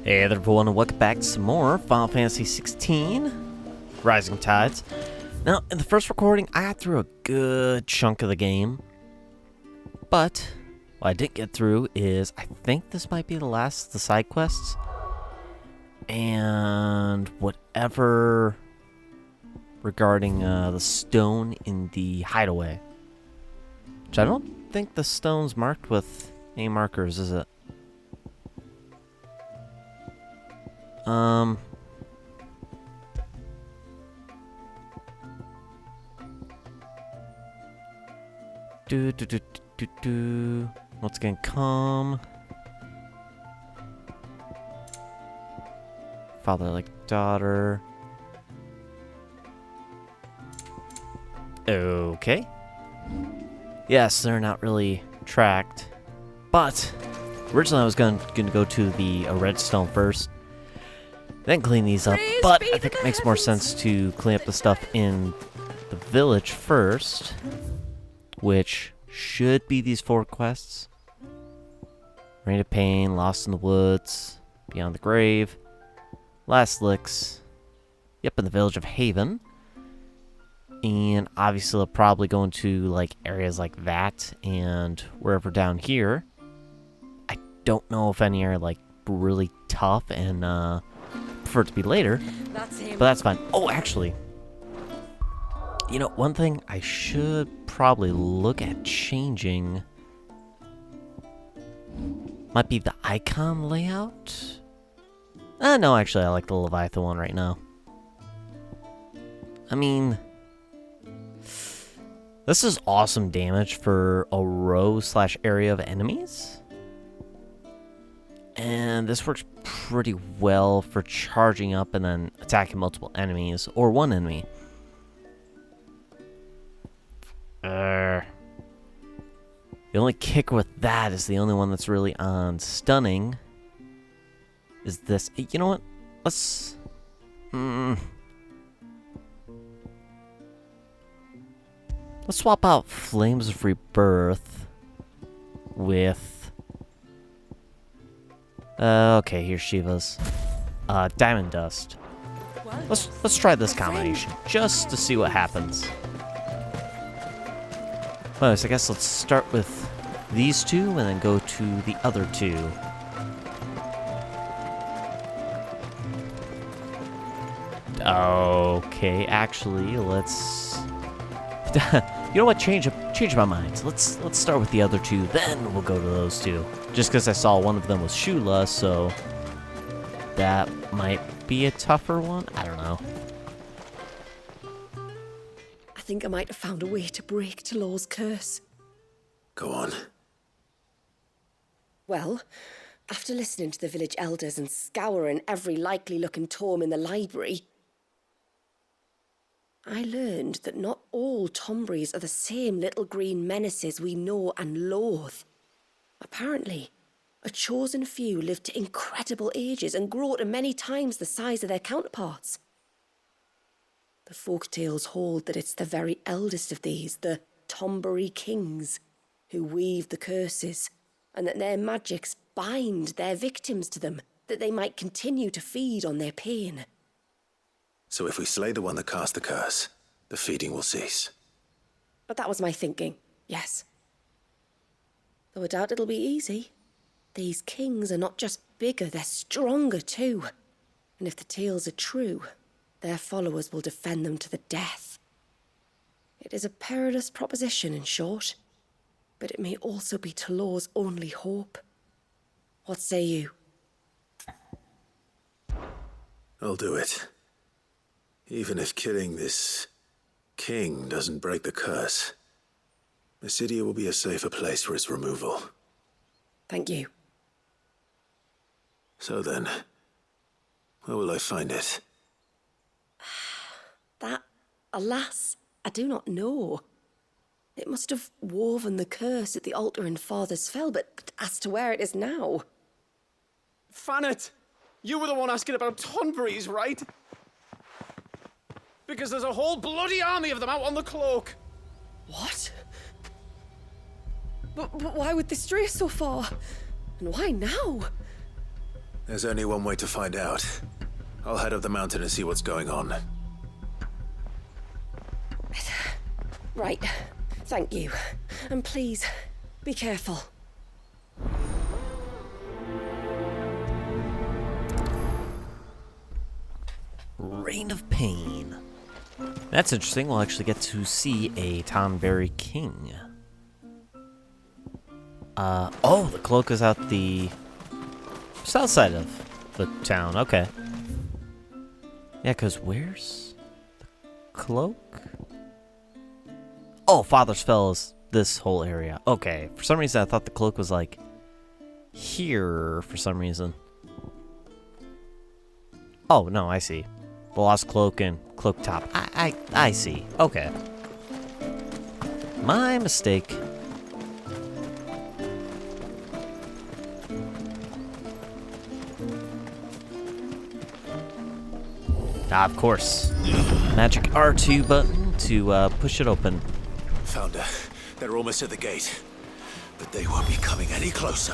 Hey there everyone, and welcome back to some more Final Fantasy 16 Rising Tides. Now, in the first recording, I got through a good chunk of the game, but what I didn't get through is, I think this might be the last of the side quests, and whatever regarding the stone in the hideaway, which I don't think the stone's marked with any markers, is it? What's gonna come? Father like daughter. Okay. Yes, they're not really tracked, but originally I was gonna go to the redstone first, then clean these up, but I think it makes more sense to clean up the stuff in the village first, which should be these 4 quests. Rain of Pain, Lost in the Woods, Beyond the Grave, Last Licks, yep, in the village of Haven. And obviously they'll probably go into like areas like that and wherever down here. I don't know if any are like really tough and prefer it to be later, but that's fine. Oh, actually, you know, one thing I should probably look at changing might be the icon layout. No, actually, I like the Leviathan one right now. I mean, this is awesome damage for a row/area of enemies. And this works pretty well for charging up and then attacking multiple enemies, or one enemy. The only kicker with that is the only one that's really on stunning is this. You know what? Let's swap out Flames of Rebirth with okay, here's Shiva's Diamond Dust. Let's try this combination just to see what happens. Well, so I guess let's start with these 2 and then go to the other 2. Okay, actually, let's you know what? Change my mind. Let's start with the other 2, then we'll go to those 2. Just because I saw one of them was Shula, so that might be a tougher one. I don't know. I think I might have found a way to break Talor's curse. Go on. Well, after listening to the village elders and scouring every likely-looking tome in the library, I learned that not all Tombries are the same little green menaces we know and loathe. Apparently, a chosen few live to incredible ages and grow to many times the size of their counterparts. The folktales hold that it's the very eldest of these, the Tombury kings, who weave the curses, and that their magics bind their victims to them, that they might continue to feed on their pain. So if we slay the one that cast the curse, the feeding will cease. But that was my thinking, yes. Though I doubt it'll be easy. These kings are not just bigger, they're stronger too. And if the tales are true, their followers will defend them to the death. It is a perilous proposition, in short, but it may also be Talor's only hope. What say you? I'll do it. Even if killing this king doesn't break the curse, Mysidia will be a safer place for its removal. Thank you. So then, where will I find it? That, alas, I do not know. It must have woven the curse at the altar in Father's Fell, but as to where it is now... Fannet! You were the one asking about Tonburies, right? Because there's a whole bloody army of them out on the cloak! What? But why would they stray so far? And why now? There's only one way to find out. I'll head up the mountain and see what's going on. Right. Thank you. And please, be careful. Reign of Pain. That's interesting. We'll actually get to see a Tonberry King. Oh, the cloak is out the south side of the town. Okay. Yeah, because where's the cloak? Oh, Father's Fell is this whole area. Okay. For some reason, I thought the cloak was, like, here for some reason. Oh, no, I see. The Lost Cloak and Cloak Top. I see. Okay. My mistake. Ah, of course. Magic R2 button to push it open. Found her. They're almost at the gate. But they won't be coming any closer.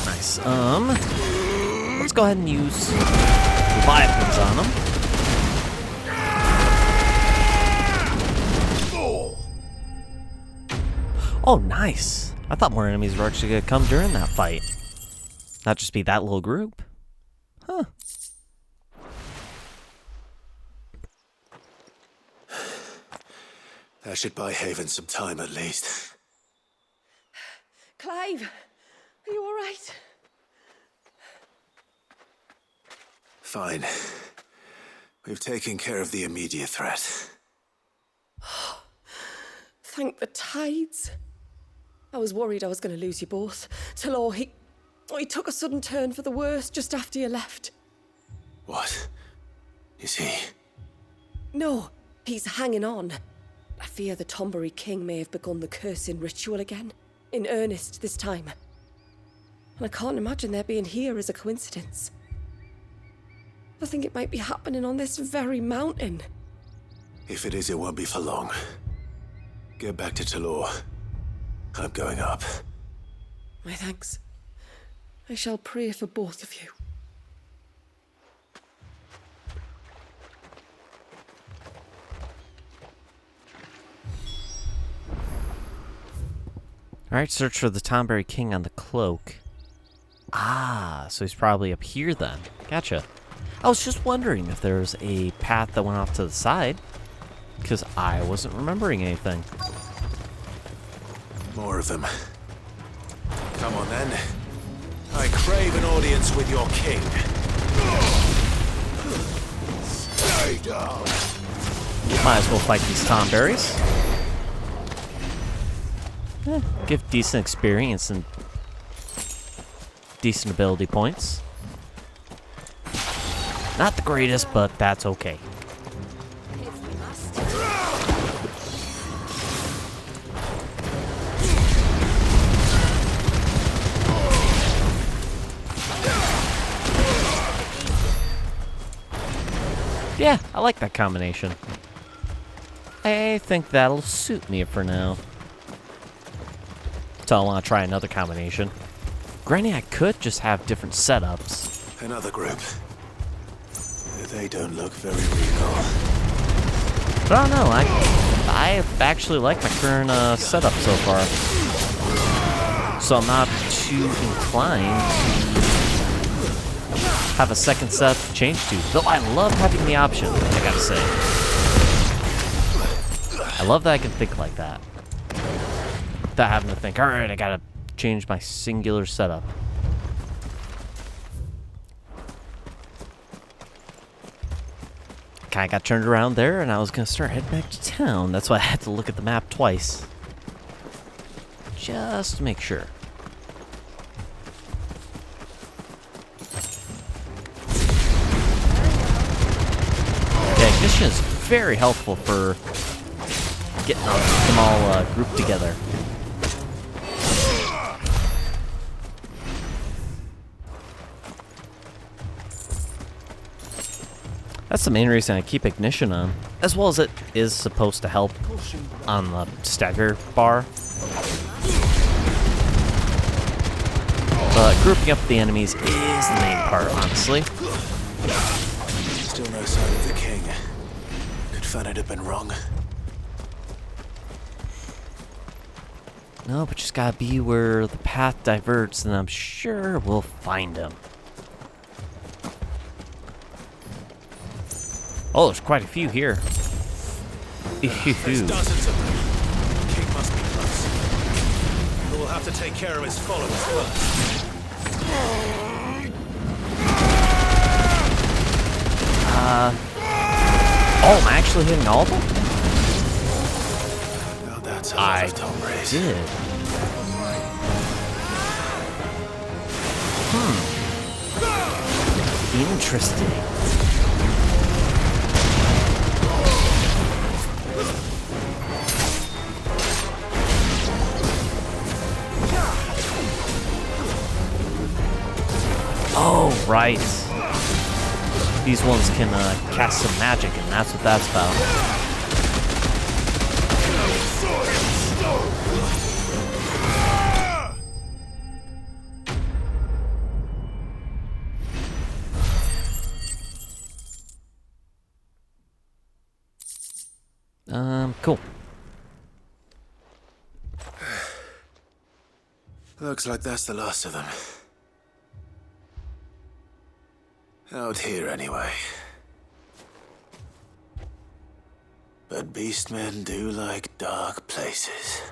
Nice. Let's go ahead and use Leviathans on them. Oh, nice. I thought more enemies were actually going to come during that fight. Not just be that little group. Huh. That should buy Haven some time at least. Clive, are you all right? Fine. We've taken care of the immediate threat. Thank the tides. I was worried I was going to lose you both. Talor, he took a sudden turn for the worse just after you left. What? Is he? No, he's hanging on. I fear the Tonberry King may have begun the cursing ritual again. In earnest this time. And I can't imagine their being here as a coincidence. I think it might be happening on this very mountain. If it is, it won't be for long. Get back to Talor. I'm going up. My thanks. I shall pray for both of you. Alright, search for the Tonberry King on the cloak. Ah, so he's probably up here then. Gotcha. I was just wondering if there was a path that went off to the side, because I wasn't remembering anything. More of them. Come on then. I crave an audience with your king. Stay down. Might as well fight these Tonberries. Give decent experience and decent ability points. Not the greatest, but that's okay. Yeah, I like that combination. I think that'll suit me for now. So I want to try another combination. Granted, I could just have different setups. Another group. They don't look very regal. But I don't know, I actually like my current setup so far. So I'm not too inclined to have a second setup to change to. Though I love having the option, I gotta say. I love that I can think like that. Without having to think, alright, I gotta change my singular setup. Kinda got turned around there, and I was gonna start heading back to town. That's why I had to look at the map twice. Just to make sure. Yeah, ignition is very helpful for getting them all grouped together. That's the main reason I keep ignition on, as well as it is supposed to help on the stagger bar. But grouping up the enemies is the main part, honestly. Still no sign of the king. Could Fannet have been wrong? No, but just gotta be where the path diverts, and I'm sure we'll find him. Oh, there's quite a few here. There's dozens of them. The king must be close. But we'll have to take care of his followers first. Oh, am I actually hitting all of them? Now that's a lot of Tombreys. Did. Interesting. Oh, right. These ones can cast some magic, and that's what that's about. Cool. Looks like that's the last of them. Out here, anyway. But beastmen do like dark places.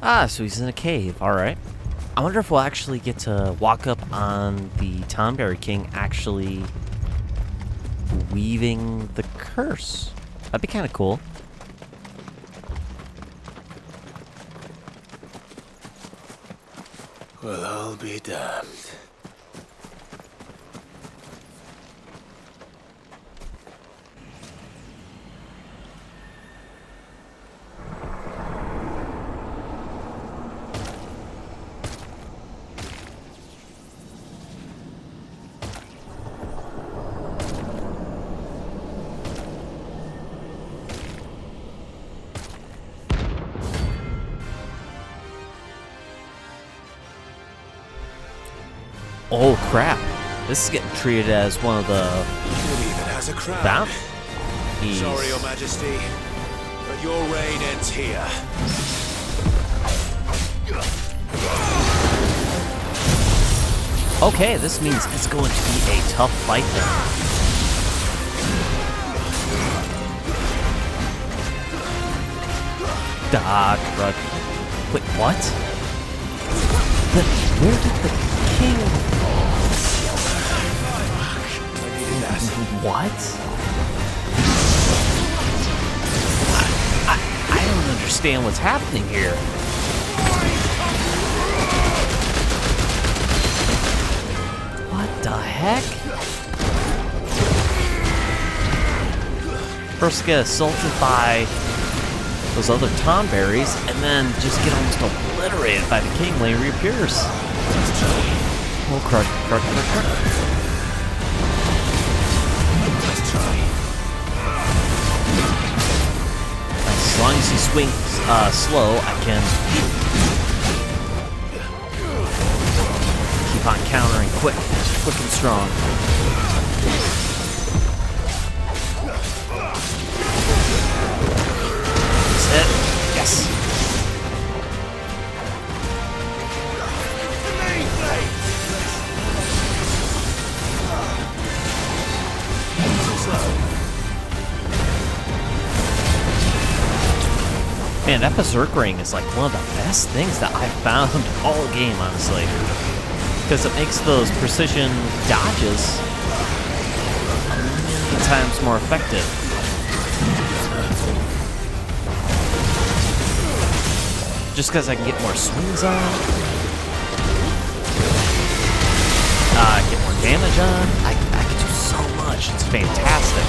Ah, so he's in a cave. Alright. I wonder if we'll actually get to walk up on the Tonberry King actually weaving the curse. That'd be kind of cool. Well, I'll be damned. Oh crap. This is getting treated as one of the It even has a crown. bounties. Sorry, Your Majesty, but your reign ends here. Okay, this means it's going to be a tough fight then. Dodge, run. Wait, what? Where did the king... What? I don't understand what's happening here. What the heck? First get assaulted by those other Tonberries, and then just get almost obliterated by the king when he reappears. Oh, crud. As long as he swings slow, I can keep on countering quick and strong. That's it. Yes. Man, that Berserk Ring is like one of the best things that I've found all game, honestly. Because it makes those precision dodges a million times more effective. Just because I can get more swings on, get more damage on, I can do so much. It's fantastic.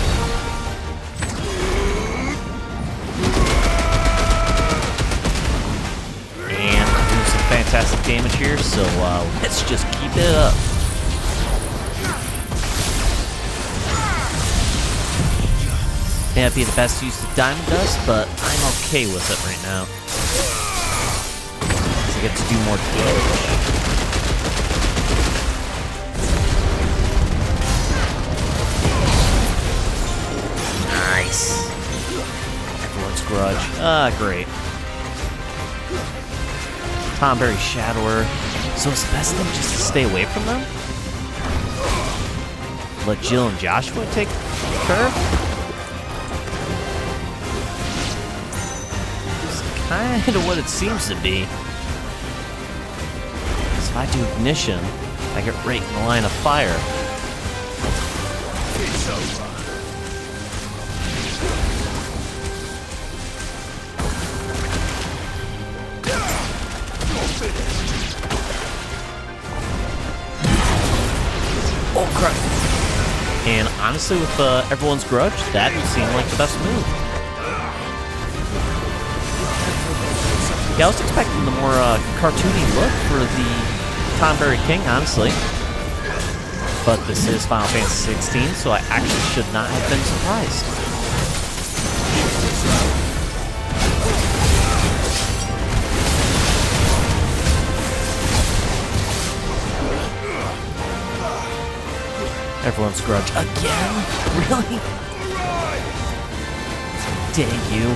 And I'm doing some damage here, so let's just keep it up. May not be the best use of diamond dust, but I'm okay with it right now. Because I get to do more damage. Nice. Everyone's grudge. Ah, great. Tomberry Shadower. So it's the best thing just to stay away from them? Let Jill and Joshua take care? It's kind of what it seems to be. So if I do ignition, I get right in the line of fire. It's over. Oh, crap. And honestly, with everyone's grudge, that would seem like the best move. Yeah, I was expecting the more cartoony look for the Tomberry King, honestly. But this is Final Fantasy 16, so I actually should not have been surprised. Everyone's grudge again? Really? Dang you.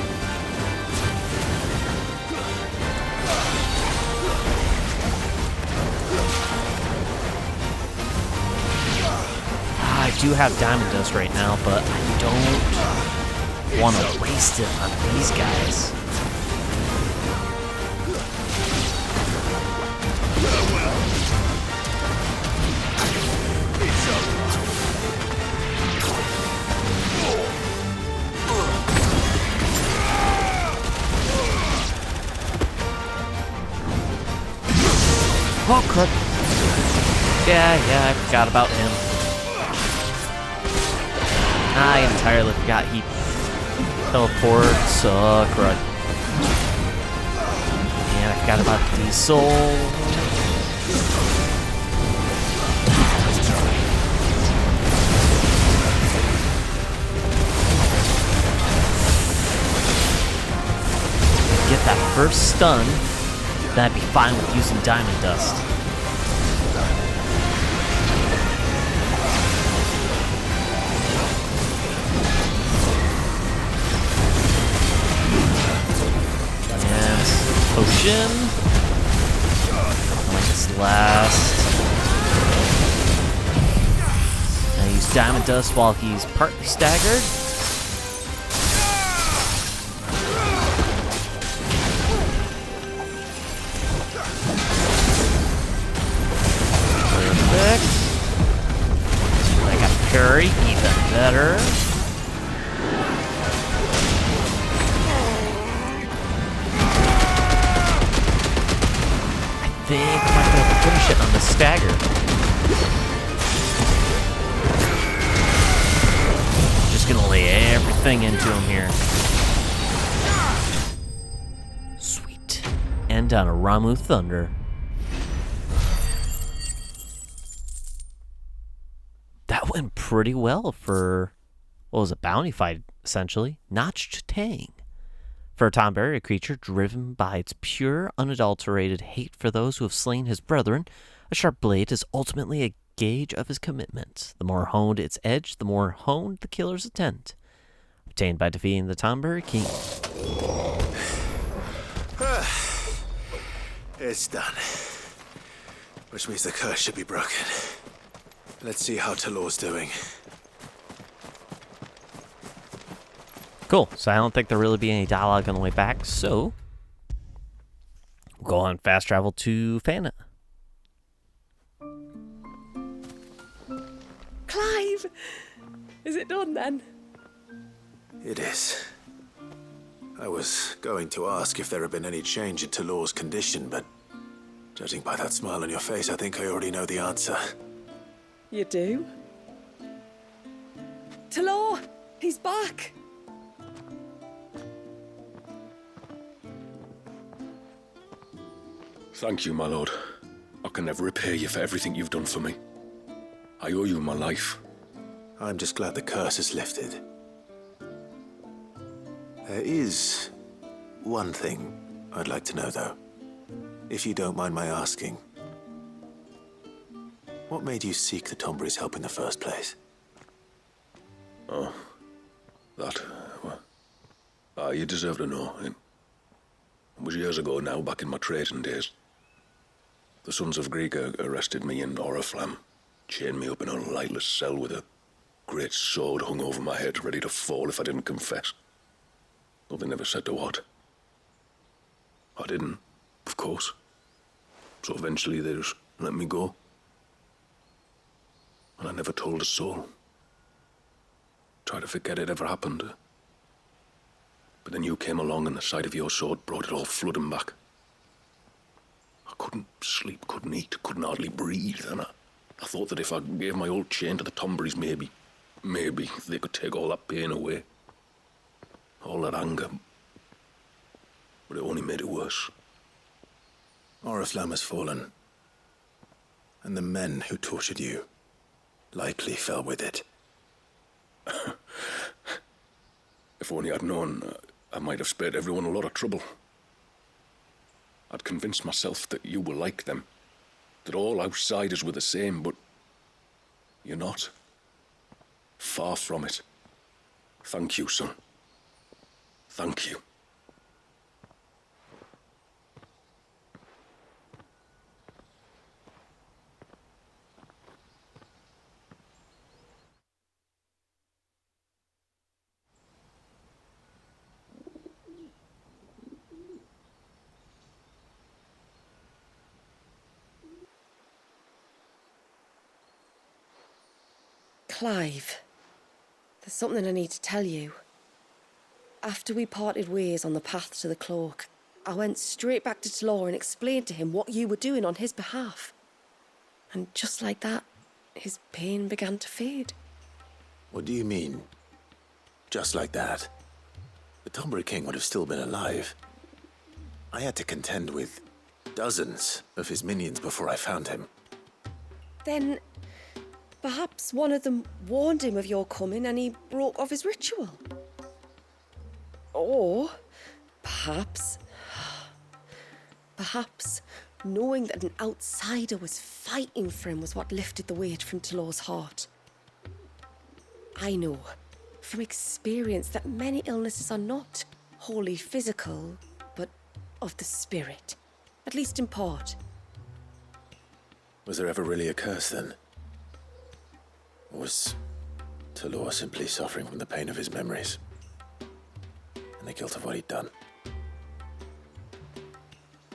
I do have diamond dust right now, but I don't want to waste it on these guys. Oh, crap. Yeah, I forgot about him. I entirely forgot he teleports. Crud. And I forgot about Diesel. Get that first stun. Then I'd be fine with using diamond dust. Yes, potion. Like this last. I use diamond dust while he's partly staggered. I got parry, even better. I think I might be able to finish it on the stagger. Just gonna lay everything into him here. Sweet. End on a Ramu Thunder. That went pretty well for, what was a bounty fight, essentially. Notched Tang. For a Tomberry creature driven by its pure, unadulterated hate for those who have slain his brethren, a sharp blade is ultimately a gauge of his commitment. The more honed its edge, the more honed the killer's intent. Obtained by defeating the Tomberry King. It's done. Which means the curse should be broken. Let's see how Talor's doing. Cool. So I don't think there'll really be any dialogue on the way back, so we'll go on fast travel to Fana. Clive! Is it done then? It is. I was going to ask if there had been any change in Talor's condition, but judging by that smile on your face, I think I already know the answer. You do? Talor! He's back! Thank you, my lord. can never repay you for everything you've done for me. I owe you my life. I'm just glad the curse is lifted. There is one thing I'd like to know, though. If you don't mind my asking. What made you seek the Tombury's help in the first place? Oh, that... well, you deserve to know. It was years ago now, back in my trading days. The Sons of Greek arrested me in Oriflamme, chained me up in a lightless cell with a great sword hung over my head, ready to fall if I didn't confess. Though they never said to what. I didn't, of course. So eventually they just let me go. And I never told a soul. Tried to forget it ever happened. But then you came along and the sight of your sword brought it all flooding back. I couldn't sleep, couldn't eat, couldn't hardly breathe, and I thought that if I gave my old chain to the Tomburys, maybe they could take all that pain away. All that anger. But it only made it worse. Oriflamme has fallen. And the men who tortured you likely fell with it. If only I'd known, I might have spared everyone a lot of trouble. I'd convinced myself that you were like them, that all outsiders were the same, but you're not. Far from it. Thank you, son. Thank you. Clive, there's something I need to tell you. After we parted ways on the path to the cloak, I went straight back to Talor and explained to him what you were doing on his behalf. And just like that, his pain began to fade. What do you mean? Just like that? The Tombury King would have still been alive. I had to contend with dozens of his minions before I found him. Then perhaps one of them warned him of your coming and he broke off his ritual. Or perhaps knowing that an outsider was fighting for him was what lifted the weight from Talor's heart. I know from experience that many illnesses are not wholly physical, but of the spirit, at least in part. Was there ever really a curse then? Or was Talor simply suffering from the pain of his memories? And the guilt of what he'd done?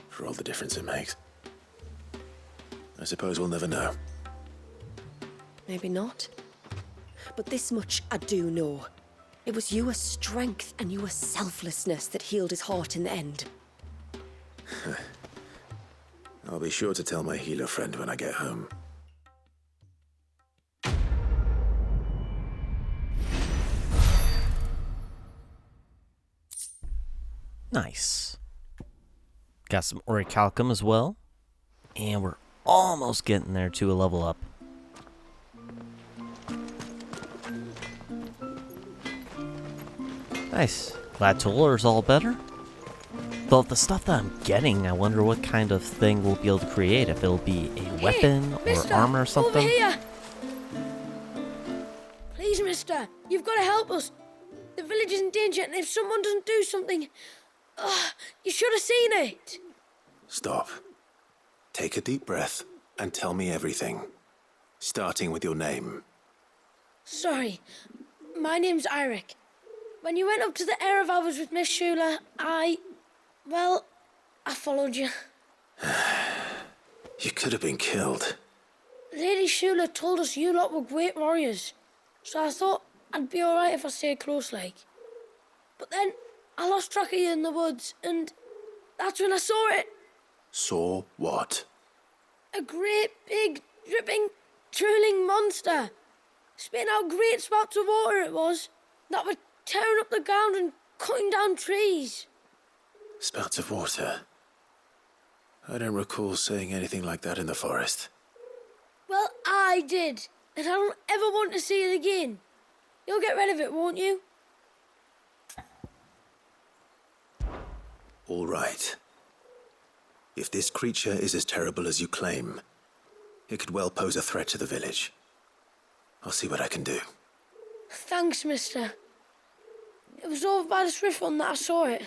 For all the difference it makes. I suppose we'll never know. Maybe not. But this much I do know. It was your strength and your selflessness that healed his heart in the end. I'll be sure to tell my healer friend when I get home. Nice. Got some orichalcum as well. And we're almost getting there to a level up. Nice. Glad Talor's all better. Though the stuff that I'm getting, I wonder what kind of thing we'll be able to create. If it'll be a weapon or mister, armor or something. Over here! Please, mister, you've got to help us. The village is in danger, and if someone doesn't do something... you should have seen it. Stop. Take a deep breath and tell me everything. Starting with your name. Sorry, my name's Eirik. When you went up to the Ereval with Miss Shula, I followed you. You could have been killed. Lady Shula told us you lot were great warriors, so I thought I'd be alright if I stayed close like. But then I lost track of you in the woods, and that's when I saw it. Saw what? A great, big, dripping, drooling monster. Spitting out great spouts of water it was, that were tearing up the ground and cutting down trees. Spouts of water. I don't recall saying anything like that in the forest. Well, I did. And I don't ever want to see it again. You'll get rid of it, won't you? All right. If this creature is as terrible as you claim, it could well pose a threat to the village. I'll see what I can do. Thanks, mister. It was over by the Swift one that I saw it.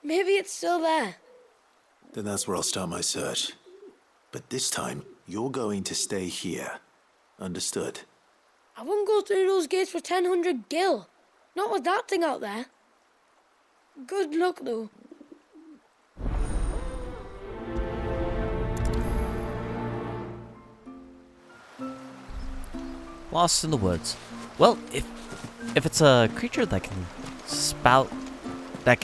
Maybe it's still there. Then that's where I'll start my search. But this time, you're going to stay here. Understood? I wouldn't go through those gates for 1,000 gil. Not with that thing out there. Good luck, though. Lost in the woods. Well, if it's a creature that can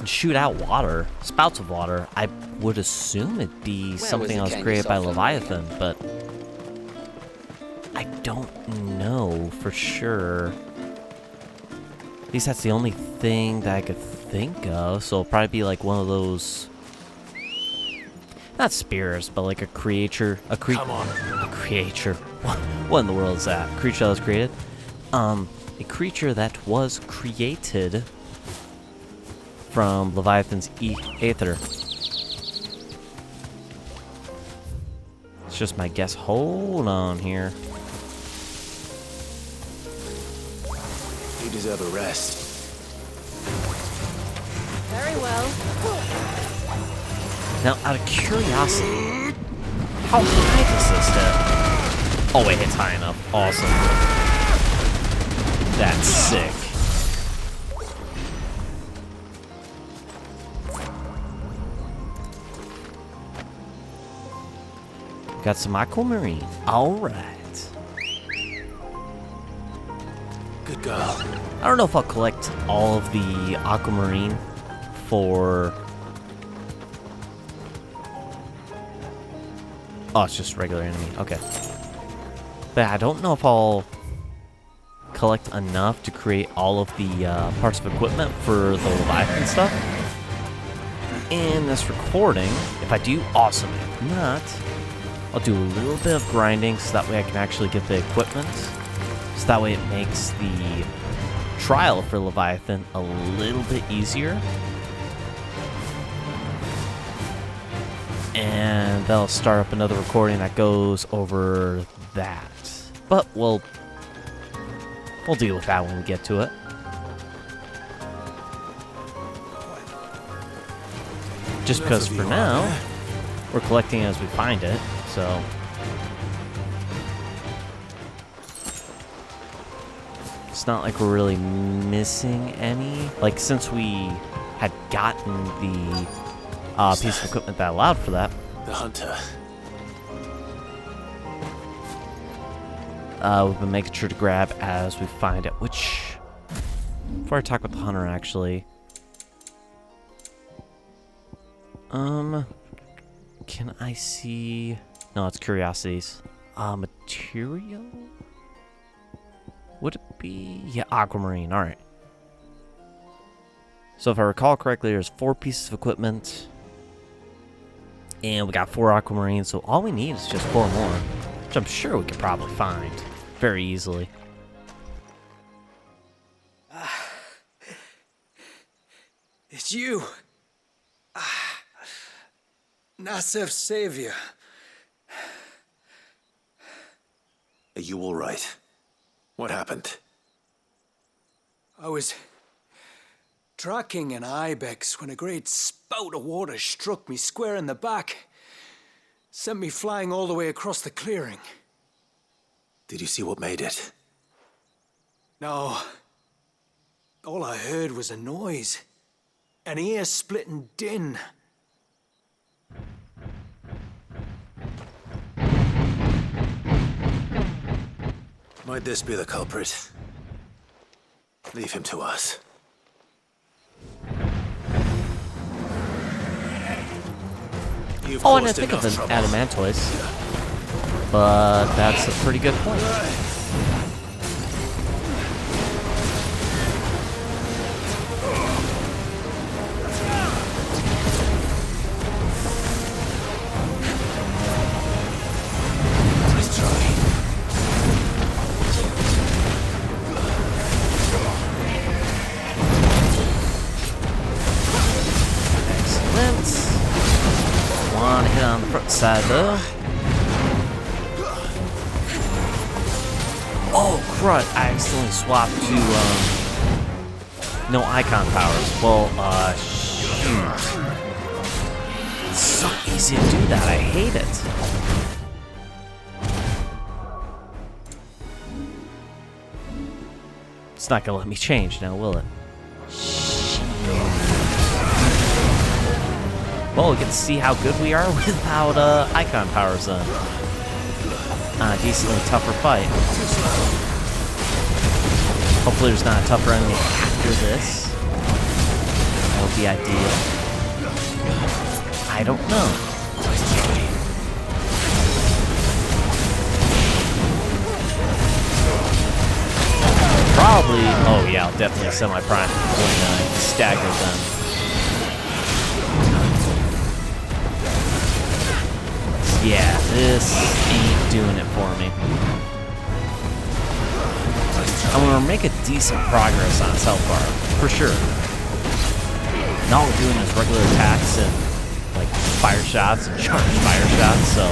shoot out water, spouts of water, I would assume it'd be something that was created by Leviathan, but I don't know for sure. At least that's the only thing that I could think of, so it'll probably be like one of those, not spears, but like a creature, a creature. What in the world is that? A creature that was created? A creature that was created from Leviathan's aether. It's just my guess. Hold on here. You deserve a rest. Very well. Now, out of curiosity, how high does this hit? Oh, it hits high enough. Awesome. That's sick. Got some aquamarine. Alright. Good girl. I don't know if I'll collect all of the aquamarine for... Oh, it's just regular enemy. Okay. But I don't know if I'll collect enough to create all of the parts of equipment for the Leviathan stuff in this recording. If I do, awesome. If not, I'll do a little bit of grinding so that way I can actually get the equipment. So that way it makes the trial for Leviathan a little bit easier. And that'll start up another recording that goes over that. But we'll deal with that when we get to it. Just because for now, we're collecting as we find it, so... It's not like we're really missing any. Like, since we had gotten the piece of equipment that allowed for that. The hunter. We've been making sure to grab as we find it, which... Before I talk with the hunter, actually... Can I see... No, it's curiosities. Material? Would it be... Yeah, aquamarine, alright. So if I recall correctly, there's 4 pieces of equipment. And we got 4 aquamarine, so all we need is just 4 more. Which I'm sure we could probably find very easily. It's you. Nasef's savior. Are you all right? What happened? I was tracking an ibex when a great spout of water struck me square in the back. Sent me flying all the way across the clearing. Did you see what made it? No. All I heard was a noise. An ear-splitting din. Might this be the culprit? Leave him to us. You've Oh, and I caused think of enough an trouble. adamantoise. But that's a pretty good point. side though. Oh crud! I accidentally swapped to no icon powers. Well, shoot. It's so easy to do that. I hate it. It's not gonna let me change now, will it? Well, we get to see how good we are without icon powers then. Decently tougher fight. Hopefully there's not a tougher enemy after this. That would be ideal. I don't know. Probably, oh yeah, I'll definitely semi-prime when stagger them. Yeah, this ain't doing it for me. I'm gonna make a decent progress on his health bar, for sure. Now we're doing his regular attacks and like fire shots and charged fire shots, so.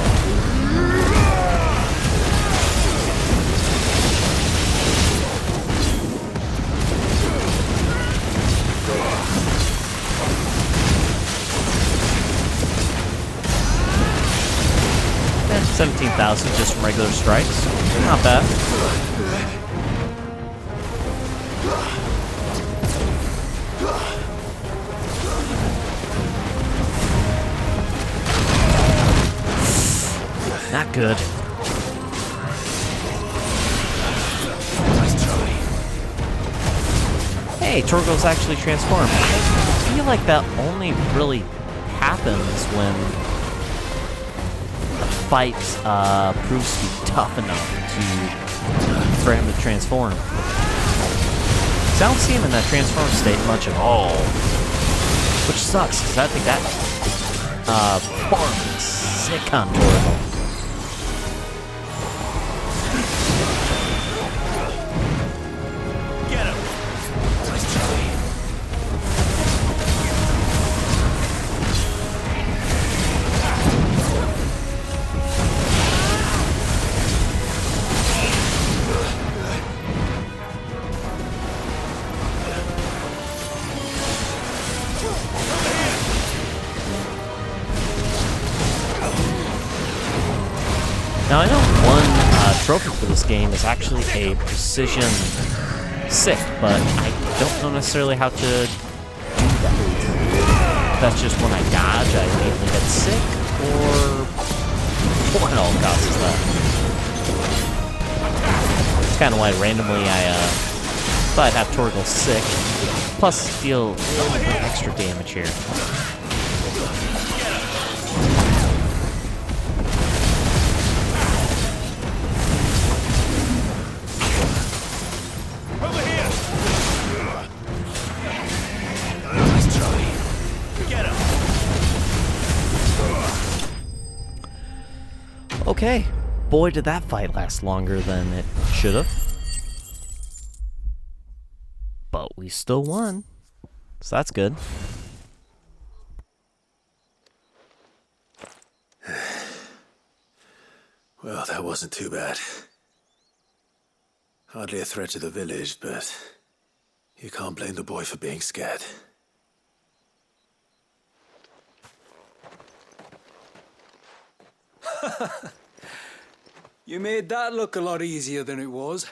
Yeah, 17,000 just from regular strikes. Not bad. Not good. Hey, Torgo's actually transformed. I feel like that only really happens when the fight proves to be tough enough for him to transform. I don't see him in that transform state much at all, which sucks because I think that form is sick on Torgo. Now I know one trophy for this game is actually a precision sick, but I don't know necessarily how to do that. That's just when I dodge, I immediately get sick, or what all causes that? It's kind of why randomly I thought I'd have Torgal sick, plus deal a little bit of extra damage here. Okay, boy did that fight last longer than it should have. But we still won, so that's good. Well, that wasn't too bad. Hardly a threat to the village, but you can't blame the boy for being scared. You made that look a lot easier than it was.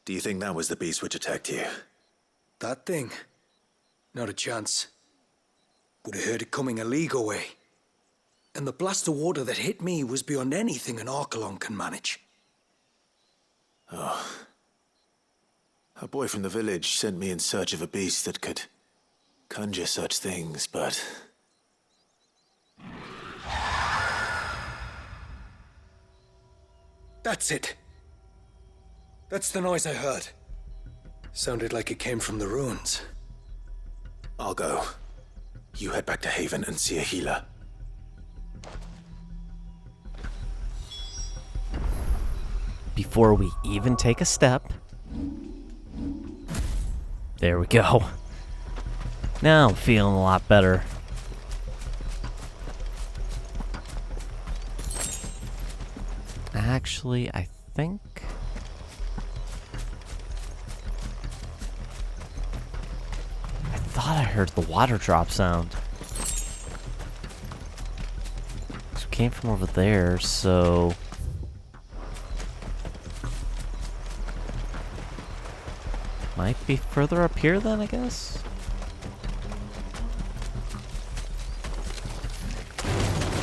Do you think that was the beast which attacked you? That thing? Not a chance. Would have heard it coming a league away. And the blast of water that hit me was beyond anything an Archelon can manage. Oh. A boy from the village sent me in search of a beast that could conjure such things, but... That's it. That's the noise I heard. Sounded like it came from the ruins. I'll go. You head back to Haven and see a healer. Before we even take a step. There we go. Now I'm feeling a lot better. actually, I think... I thought I heard the water drop sound. It came from over there, so... Might be further up here then, I guess?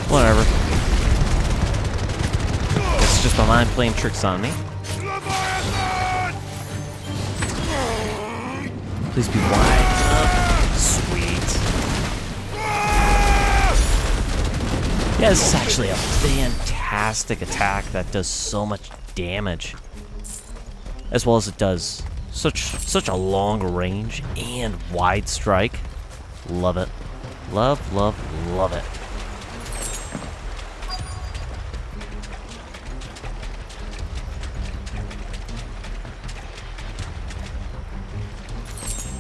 Whatever. It's just my mind playing tricks on me. Please be wide. Sweet. Yeah, this is actually a fantastic attack that does so much damage. As well as it does such a long range and wide strike. Love it. Love, love, love it.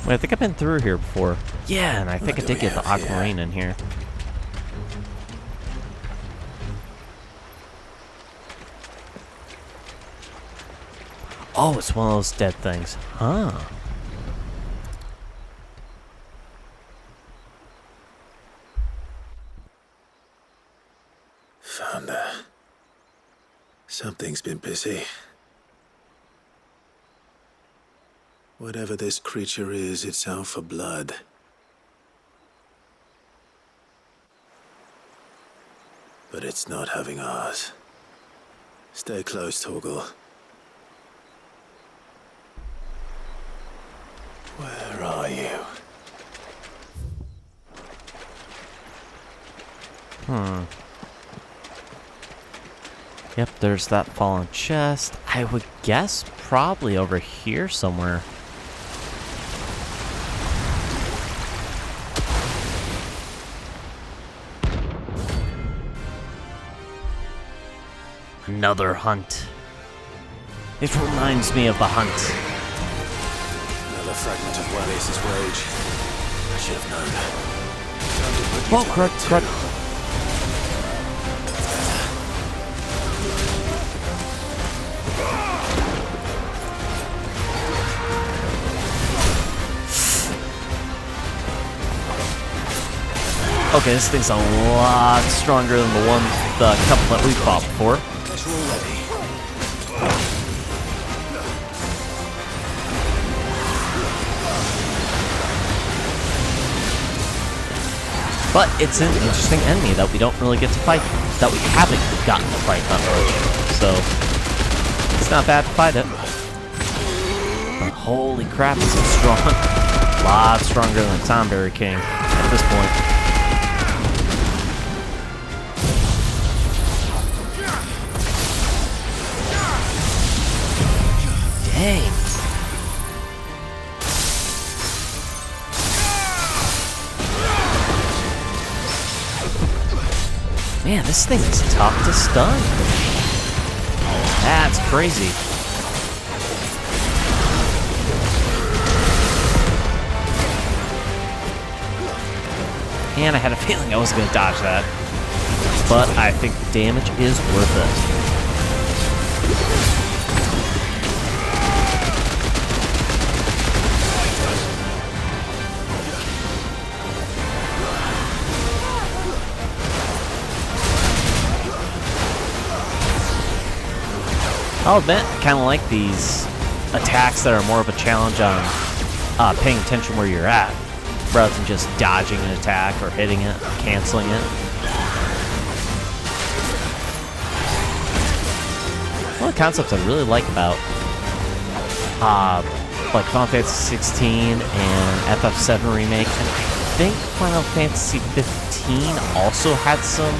Wait, I think I've been through here before. Yeah, and I think I did get the aquamarine in here. Oh, it's one of those dead things. Huh. Found her. Something's been busy. Whatever this creature is, it's out for blood. But it's not having ours. Stay close, Torgal. Where are you? Yep, there's that fallen chest. I would guess probably over here somewhere. Another hunt. It reminds me of the hunt. Another fragment of Wallis's rage. I should have known. Oh, crud, crud. Okay, this thing's a lot stronger than the couple that we fought before. But it's an interesting enemy that we don't really get to fight, that we haven't gotten to fight that much. So, it's not bad to fight it. But holy crap, it's strong. A lot stronger than the Tomberry King at this point. Dang. Man, this thing is tough to stun. That's crazy. And I had a feeling I was going to dodge that. But I think the damage is worth it. I'll admit, I kind of like these attacks that are more of a challenge on paying attention where you're at, rather than just dodging an attack or hitting it, or canceling it. One of the concepts I really like about like Final Fantasy 16 and FF7 Remake, and I think Final Fantasy 15 also had some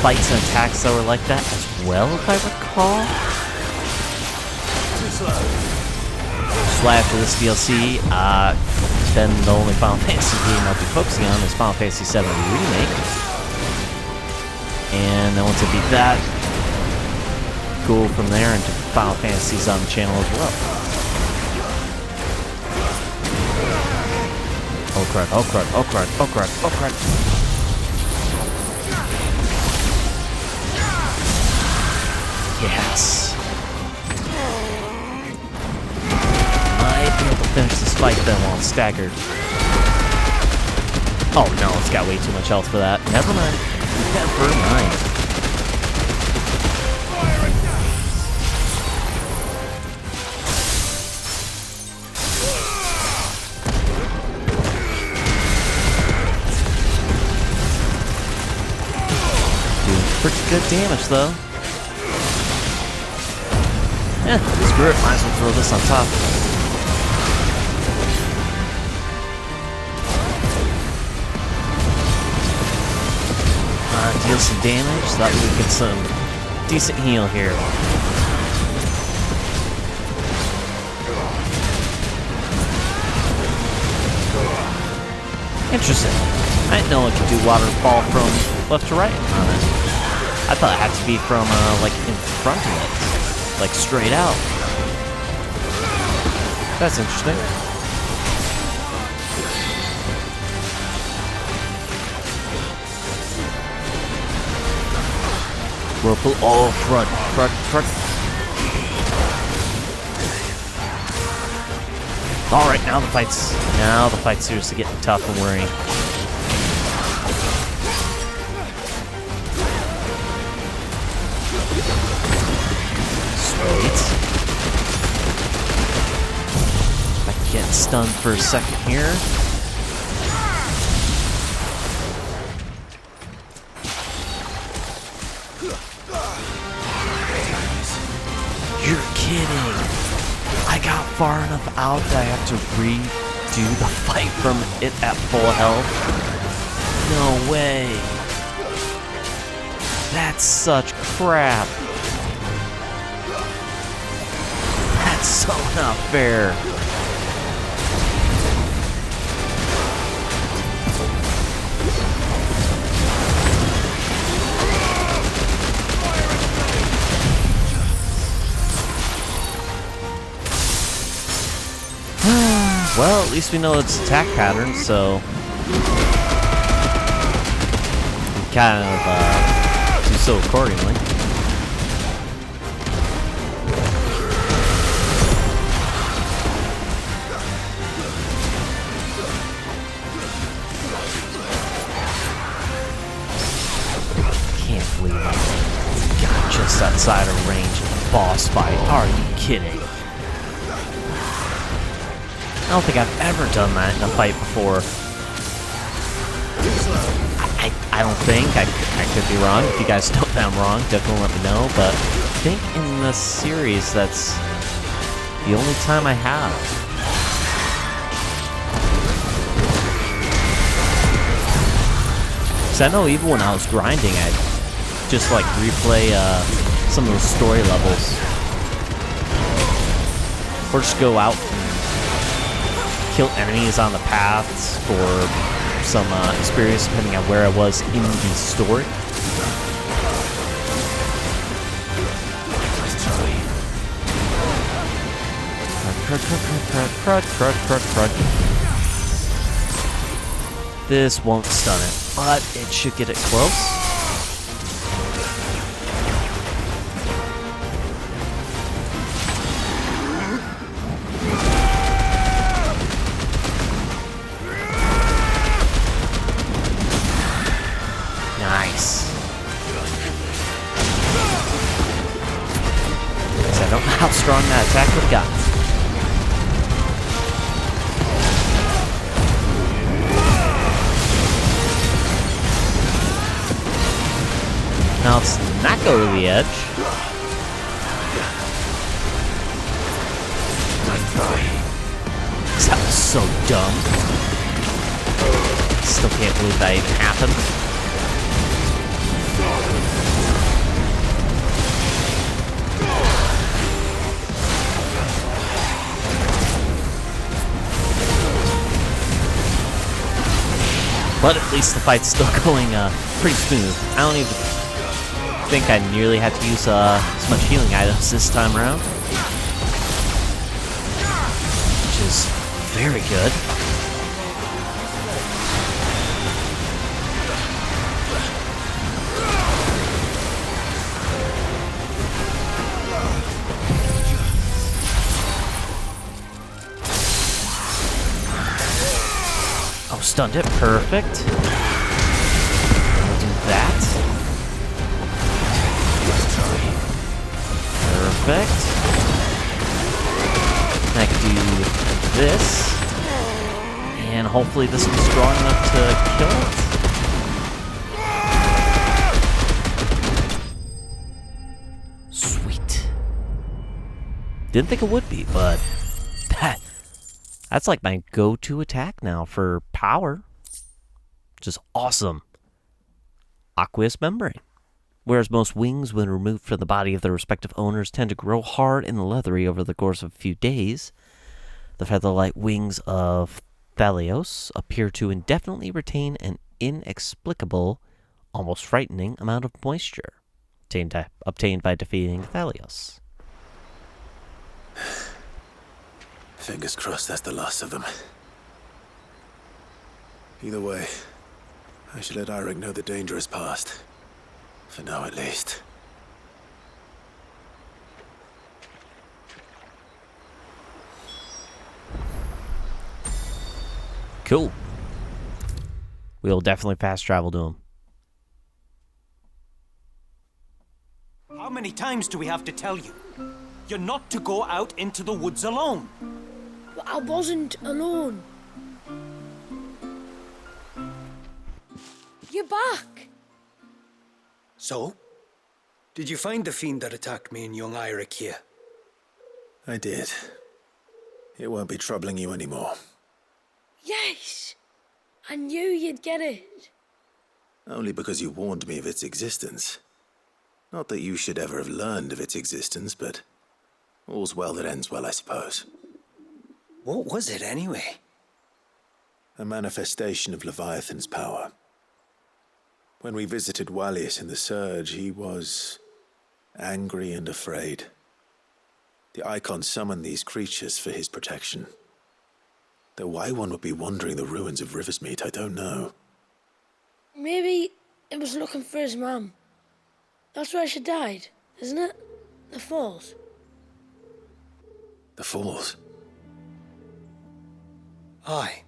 fights and attacks that were like that as well, if I recall. So after this DLC, then the only Final Fantasy game I'll be focusing on is Final Fantasy 7 Remake. And then once I beat that, go from there into Final Fantasies on the channel as well. Oh crud, oh crud, oh crud, oh crud, oh crud. Yes. Might be able to finish this fight then while it's staggered. Oh no, it's got way too much health for that. Never mind. Never mind. Doing pretty good damage though. Yeah, screw it. Might as well throw this on top. Deal some damage so that we get some decent heal here. Interesting. I didn't know it could do waterfall from left to right on it. I thought it had to be from like in front of it, like straight out. That's interesting. Whirlpool. Oh, front. Alright, now the fight's seriously getting tough and worrying. Sweet. I can get stunned for a second here. You're kidding. I got far enough out that I have to redo the fight from it at full health. No way. That's such crap. That's so not fair. Well, at least we know its attack pattern, so we kind of do so accordingly. Can't believe I got just outside of range of the boss fight. Are you kidding? I don't think I've ever done that in a fight before. I don't think. I could be wrong. If you guys know that I'm wrong, definitely let me know. But I think in the series, that's the only time I have. Because I know even when I was grinding, I'd just like replay some of the story levels. Or just go out and kill enemies on the paths for some experience depending on where I was in the story. Crud. This won't stun it, but it should get it close. Nice. I don't know how strong that attack would have gotten. Now let's not go to the edge. That was so dumb. Still can't believe that even happened. But at least the fight's still going pretty smooth. I don't even think I nearly had to use as much healing items this time around. Which is very good. Stunned it. Perfect. We'll do that. Perfect. I can do this. And hopefully this will be strong enough to kill it. Sweet. Didn't think it would be, but that's like my go-to attack now for power. Just awesome. Aqueous membrane. Whereas most wings, when removed from the body of their respective owners, tend to grow hard and leathery over the course of a few days, the feather-like wings of Thalios appear to indefinitely retain an inexplicable, almost frightening amount of moisture obtained by defeating Thalios. Fingers crossed that's the last of them. Either way, I should let Eirik know the danger is past. For now, at least. Cool. We'll definitely fast travel to him. How many times do we have to tell you? You're not to go out into the woods alone. But I wasn't alone. You're back. So? Did you find the fiend that attacked me and young Eirik here? I did. It won't be troubling you anymore. Yes. I knew you'd get it. Only because you warned me of its existence. Not that you should ever have learned of its existence, but all's well that ends well, I suppose. What was it anyway? A manifestation of Leviathan's power. When we visited Wallius in the Surge, he was angry and afraid. The Icon summoned these creatures for his protection. Though why one would be wandering the ruins of Riversmeet, I don't know. Maybe it was looking for his mum. That's where she died, isn't it? The Falls. The Falls? Aye.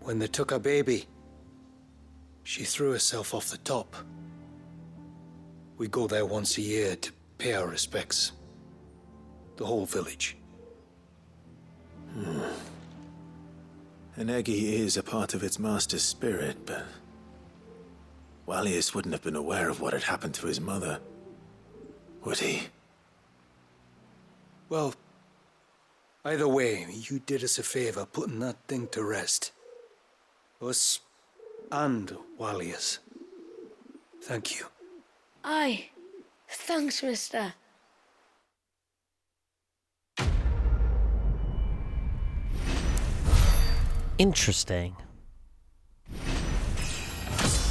When they took her baby, she threw herself off the top. We go there once a year to pay our respects. The whole village. An Eggy is a part of its master's spirit, but Wallius wouldn't have been aware of what had happened to his mother, would he? Well, either way, you did us a favor putting that thing to rest. Us and Wallius. Thank you. Aye. Thanks, mister. Interesting.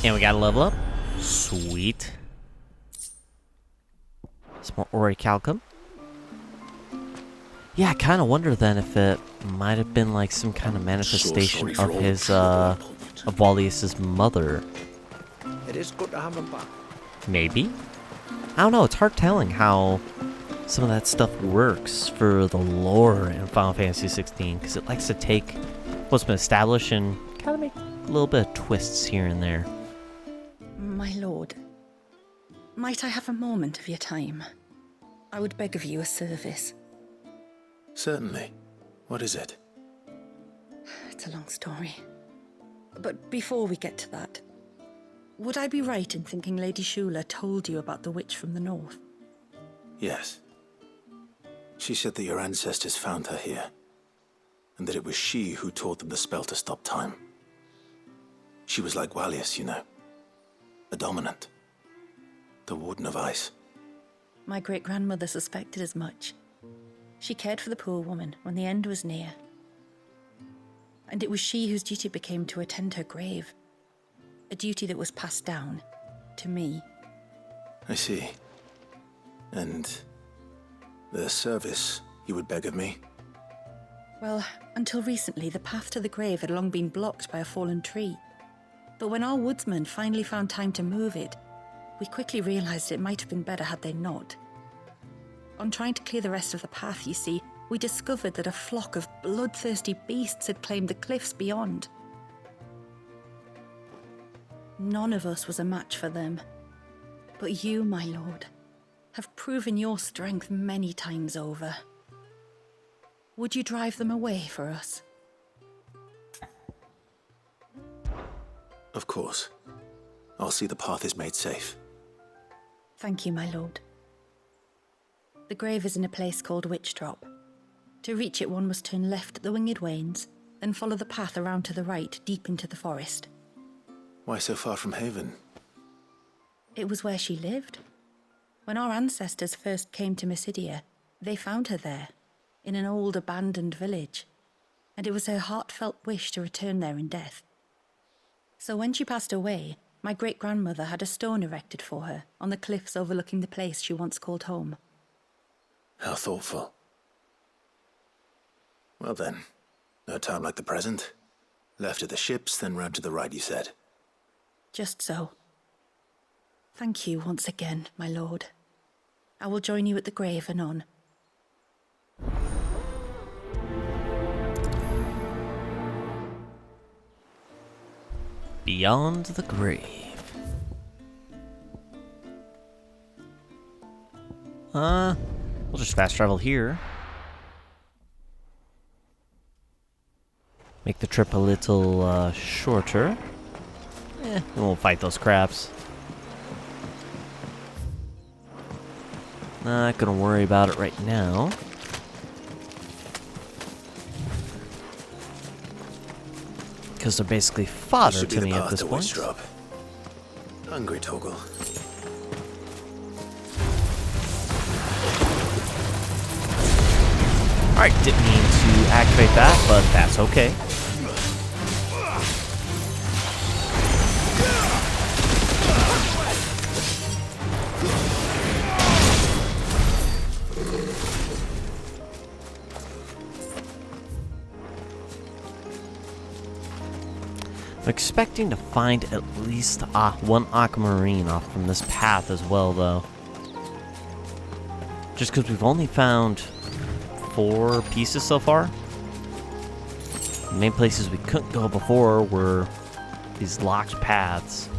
And we got a level up. Sweet. Some more Orichalcum. Yeah, I kind of wonder then if it might have been like some kind of manifestation of his, of Wallius's mother. It is good to have him back. Maybe? I don't know, it's hard telling how some of that stuff works for the lore in Final Fantasy 16, because it likes to take what's been established and kind of make a little bit of twists here and there. My lord, might I have a moment of your time? I would beg of you a service. Certainly. What is it? It's a long story. But before we get to that, would I be right in thinking Lady Shula told you about the witch from the north? Yes. She said that your ancestors found her here, and that it was she who taught them the spell to stop time. She was like Wallius, you know. A dominant. The Warden of Ice. My great-grandmother suspected as much. She cared for the poor woman when the end was near. And it was she whose duty became to attend her grave. A duty that was passed down to me. I see. And the service you would beg of me? Well, until recently, the path to the grave had long been blocked by a fallen tree. But when our woodsmen finally found time to move it, we quickly realized it might have been better had they not. On trying to clear the rest of the path, you see, we discovered that a flock of bloodthirsty beasts had claimed the cliffs beyond. None of us was a match for them. But you, my lord, have proven your strength many times over. Would you drive them away for us? Of course. I'll see the path is made safe. Thank you, my lord. The grave is in a place called Witch Drop. To reach it, one must turn left at the Winged Wains, then follow the path around to the right, deep into the forest. Why so far from Haven? It was where she lived. When our ancestors first came to Mysidia, they found her there, in an old abandoned village, and it was her heartfelt wish to return there in death. So when she passed away, my great-grandmother had a stone erected for her on the cliffs overlooking the place she once called home. How thoughtful. Well then, no time like the present. Left at the ships, then round to the right, you said. Just so. Thank you once again, my lord. I will join you at the grave anon. Beyond the grave. We'll just fast travel here. Make the trip a little shorter. We won't fight those crabs. Not gonna worry about it right now. Because they're basically fodder to me at this point. Hungry, Toggle. Alright, didn't mean to activate that, but that's okay. I'm expecting to find at least one aquamarine off from this path as well, though. Just because we've only found 4 pieces so far. The main places we couldn't go before were these locked paths.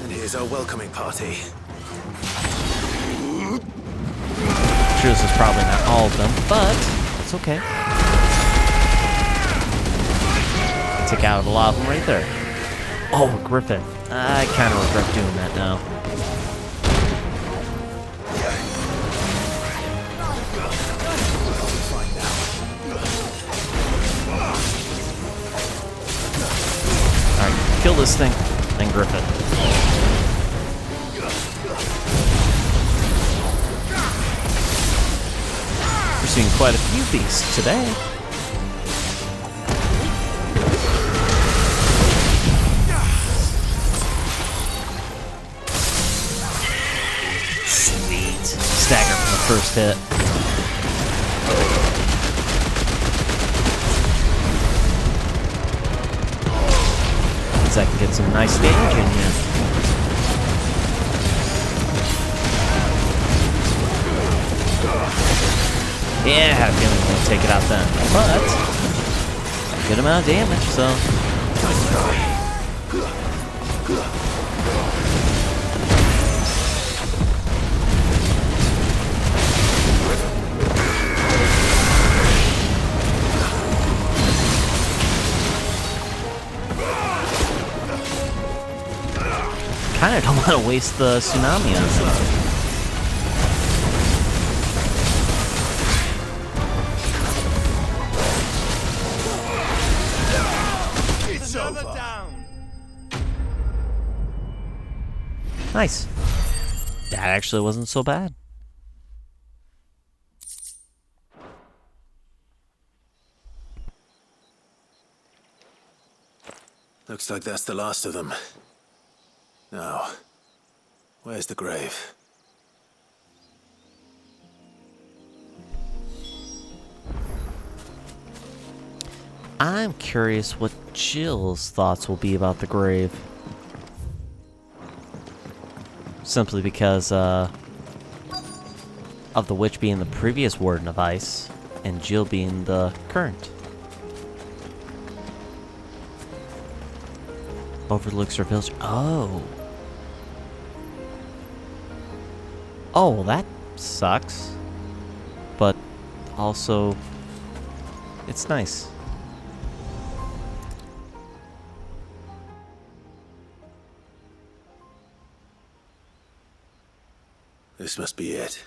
And here's our welcoming party. Sure, this is probably not all of them, but it's okay. Took out a lot of them right there. Oh, Griffin. I kind of regret doing that now. Alright, kill this thing, then Griffin. We're seeing quite a few beasts today. Stagger from the first hit. Means I can get some nice damage in here. Yeah, I have a feeling we'll take it out then. But a good amount of damage, so. Kinda don't want to waste the tsunami on something. It's over. Nice. That actually wasn't so bad. Looks like that's the last of them. Now, where's the grave? I'm curious what Jill's thoughts will be about the grave. Simply because of the witch being the previous Warden of Ice, and Jill being the current. overlooks her village. Oh. Oh, well, that sucks. But also, it's nice. This must be it.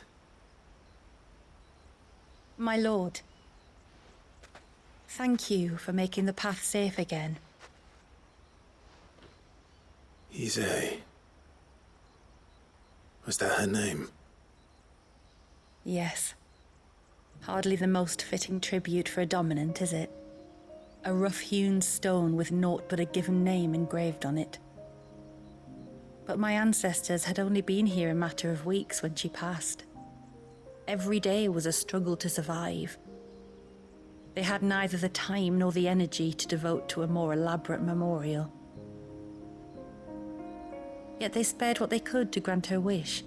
My lord, thank you for making the path safe again. Ise. Was that her name? Yes. Hardly the most fitting tribute for a dominant, is it? A rough-hewn stone with naught but a given name engraved on it. But my ancestors had only been here a matter of weeks when she passed. Every day was a struggle to survive. They had neither the time nor the energy to devote to a more elaborate memorial. Yet they spared what they could to grant her wish,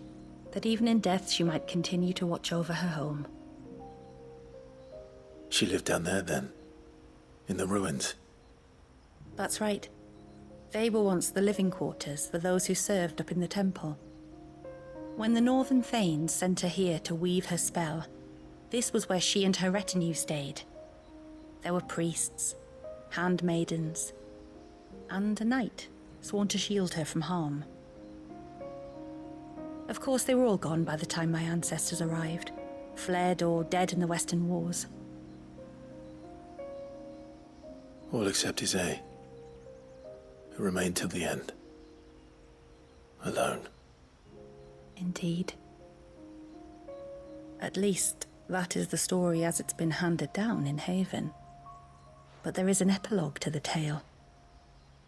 that even in death she might continue to watch over her home. She lived down there then? In the ruins? That's right. They were once the living quarters for those who served up in the temple. When the Northern Thanes sent her here to weave her spell, this was where she and her retinue stayed. There were priests, handmaidens, and a knight sworn to shield her from harm. Of course, they were all gone by the time my ancestors arrived, fled or dead in the Western Wars. All except Ise, who remained till the end. Alone. Indeed. At least, that is the story as it's been handed down in Haven. But there is an epilogue to the tale.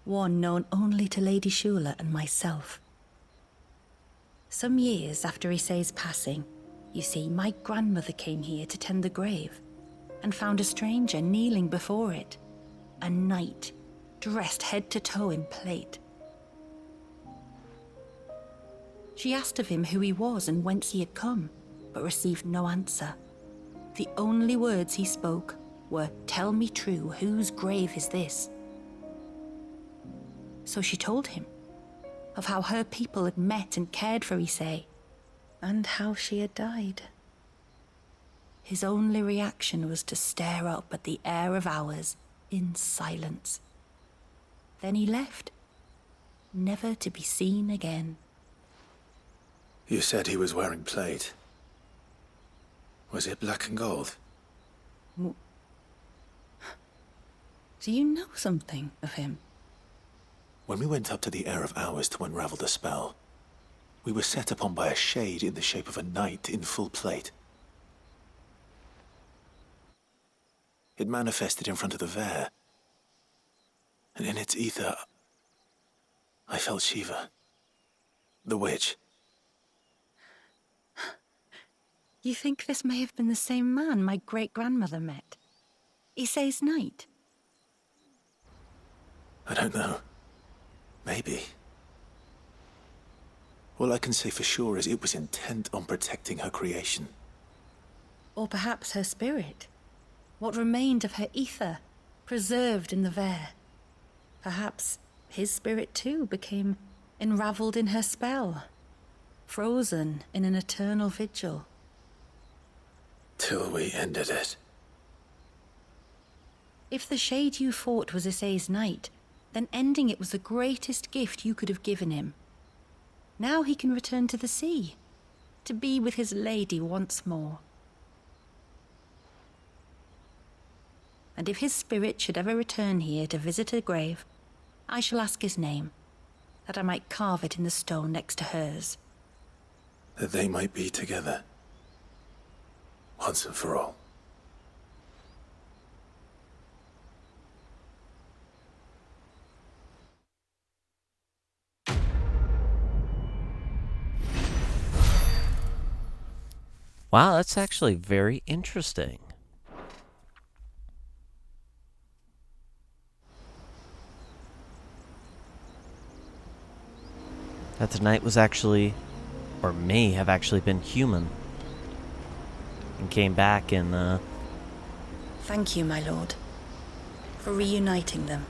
One known only to Lady Shula and myself. Some years after Ise's passing, you see, my grandmother came here to tend the grave, and found a stranger kneeling before it. A knight, dressed head to toe in plate. She asked of him who he was and whence he had come, but received no answer. The only words he spoke were, "Tell me true, whose grave is this?" So she told him of how her people had met and cared for Ise, and how she had died. His only reaction was to stare up at the air of hours in silence. Then he left, never to be seen again. You said he was wearing plate. Was it black and gold? Do you know something of him? When we went up to the Air of Hours to unravel the spell, we were set upon by a shade in the shape of a knight in full plate. It manifested in front of the Vare, and in its ether, I felt Shiva, the witch. You think this may have been the same man my great-grandmother met? Ise's knight? I don't know. Maybe. All I can say for sure is it was intent on protecting her creation. Or perhaps her spirit? What remained of her ether, preserved in the Vare? Perhaps his spirit too became enraveled in her spell, frozen in an eternal vigil. Till we ended it. If the shade you fought was Ise's knight, then ending it was the greatest gift you could have given him. Now he can return to the sea, to be with his lady once more. And if his spirit should ever return here to visit her grave, I shall ask his name, that I might carve it in the stone next to hers. That they might be together. Once and for all. Wow, that's actually very interesting. That the knight was actually, or may have actually been human. And came back and, Thank you, my lord, for reuniting them.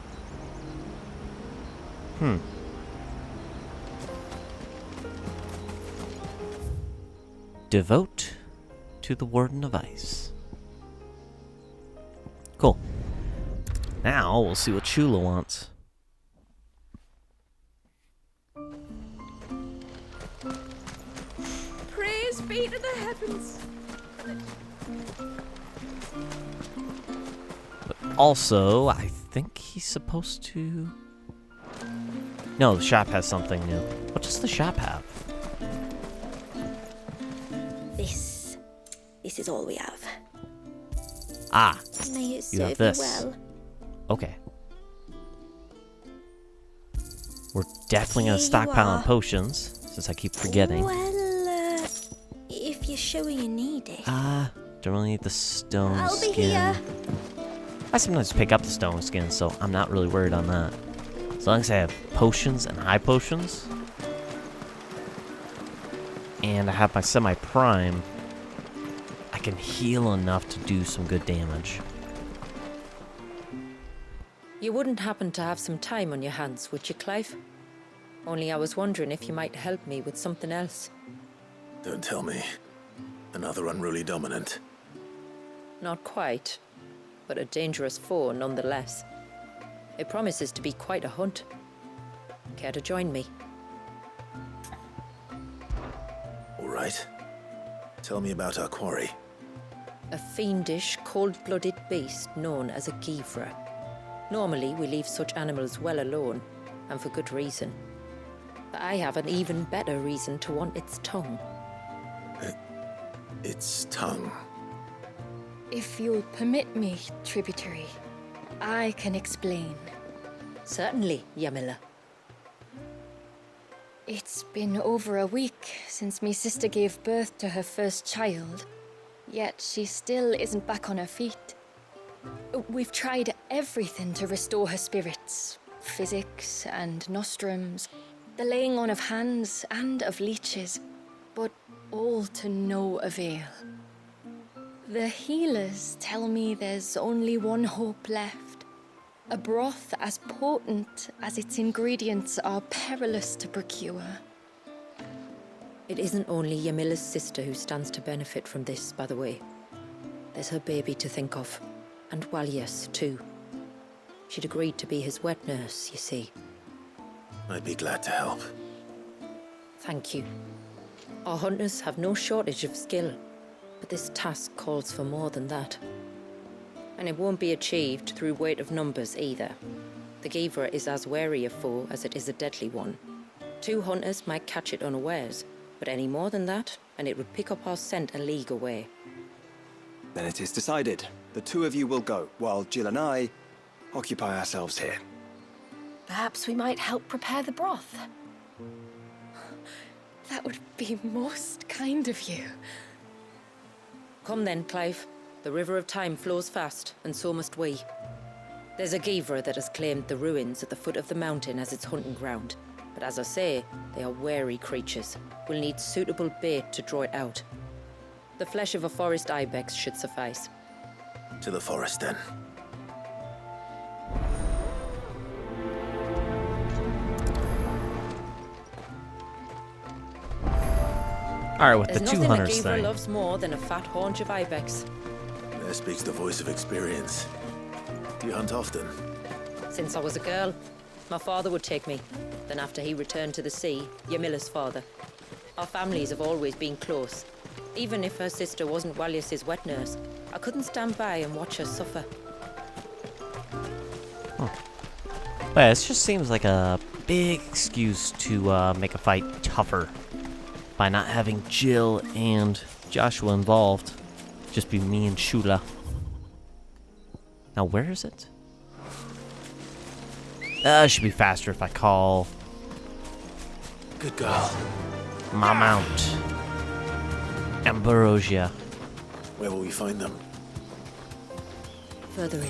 Devote to the Warden of Ice. Cool. Now we'll see what Shula wants. Praise be to the heavens. But also, I think he's supposed to... No, the shop has something new. What does the shop have? This is all we have. Ah, May it you serve have this. well. Okay. We're definitely Here gonna you stockpile on are. potions, since I keep forgetting. Well, if you're sure you need it. Don't really need the stone I'll be skin. here. I sometimes pick up the stone skin, so I'm not really worried on that. As long as I have potions and high potions, and I have my semi-prime, I can heal enough to do some good damage. You wouldn't happen to have some time on your hands, would you, Clive? Only I was wondering if you might help me with something else. Don't tell me. Another unruly dominant. Not quite, but a dangerous foe nonetheless. It promises to be quite a hunt. Care to join me? All right. Tell me about our quarry. A fiendish, cold-blooded beast known as a Givra. Normally, we leave such animals well alone, and for good reason. But I have an even better reason to want its tongue. Its tongue. If you'll permit me, tributary, I can explain. Certainly, Yamila. It's been over a week since me sister gave birth to her first child, yet she still isn't back on her feet. We've tried everything to restore her spirits. Physics and nostrums, the laying on of hands and of leeches, but all to no avail. The healers tell me there's only one hope left. A broth as potent as its ingredients are perilous to procure. It isn't only Yamila's sister who stands to benefit from this, by the way. There's her baby to think of. And Walias, too. She'd agreed to be his wet nurse, you see. I'd be glad to help. Thank you. Our hunters have no shortage of skill, but this task calls for more than that. And it won't be achieved through weight of numbers either. The Givra is as wary a foe as it is a deadly one. 2 hunters might catch it unawares, but any more than that, and it would pick up our scent a league away. Then it is decided. The 2 of you will go, while Jill and I occupy ourselves here. Perhaps we might help prepare the broth. That would be most kind of you. Come then, Clive. The river of time flows fast, and so must we. There's a Givra that has claimed the ruins at the foot of the mountain as its hunting ground. But as I say, they are wary creatures. We'll need suitable bait to draw it out. The flesh of a forest ibex should suffice. To the forest, then. Alright, with There's the 2 nothing a hunters Givra thing. loves more than a fat haunch of ibex. There speaks the voice of experience. Do you hunt often? Since I was a girl, my father would take me. Then after he returned to the sea, Yamila's father. Our families have always been close. Even if her sister wasn't Walias's wet nurse, I couldn't stand by and watch her suffer. Well, this just seems like a big excuse to make a fight tougher by not having Jill and Joshua involved. Just be me and Shula. Now, where is it? It should be faster if I call Good girl. my mount. Ambrosia. Where will we find them? Further in.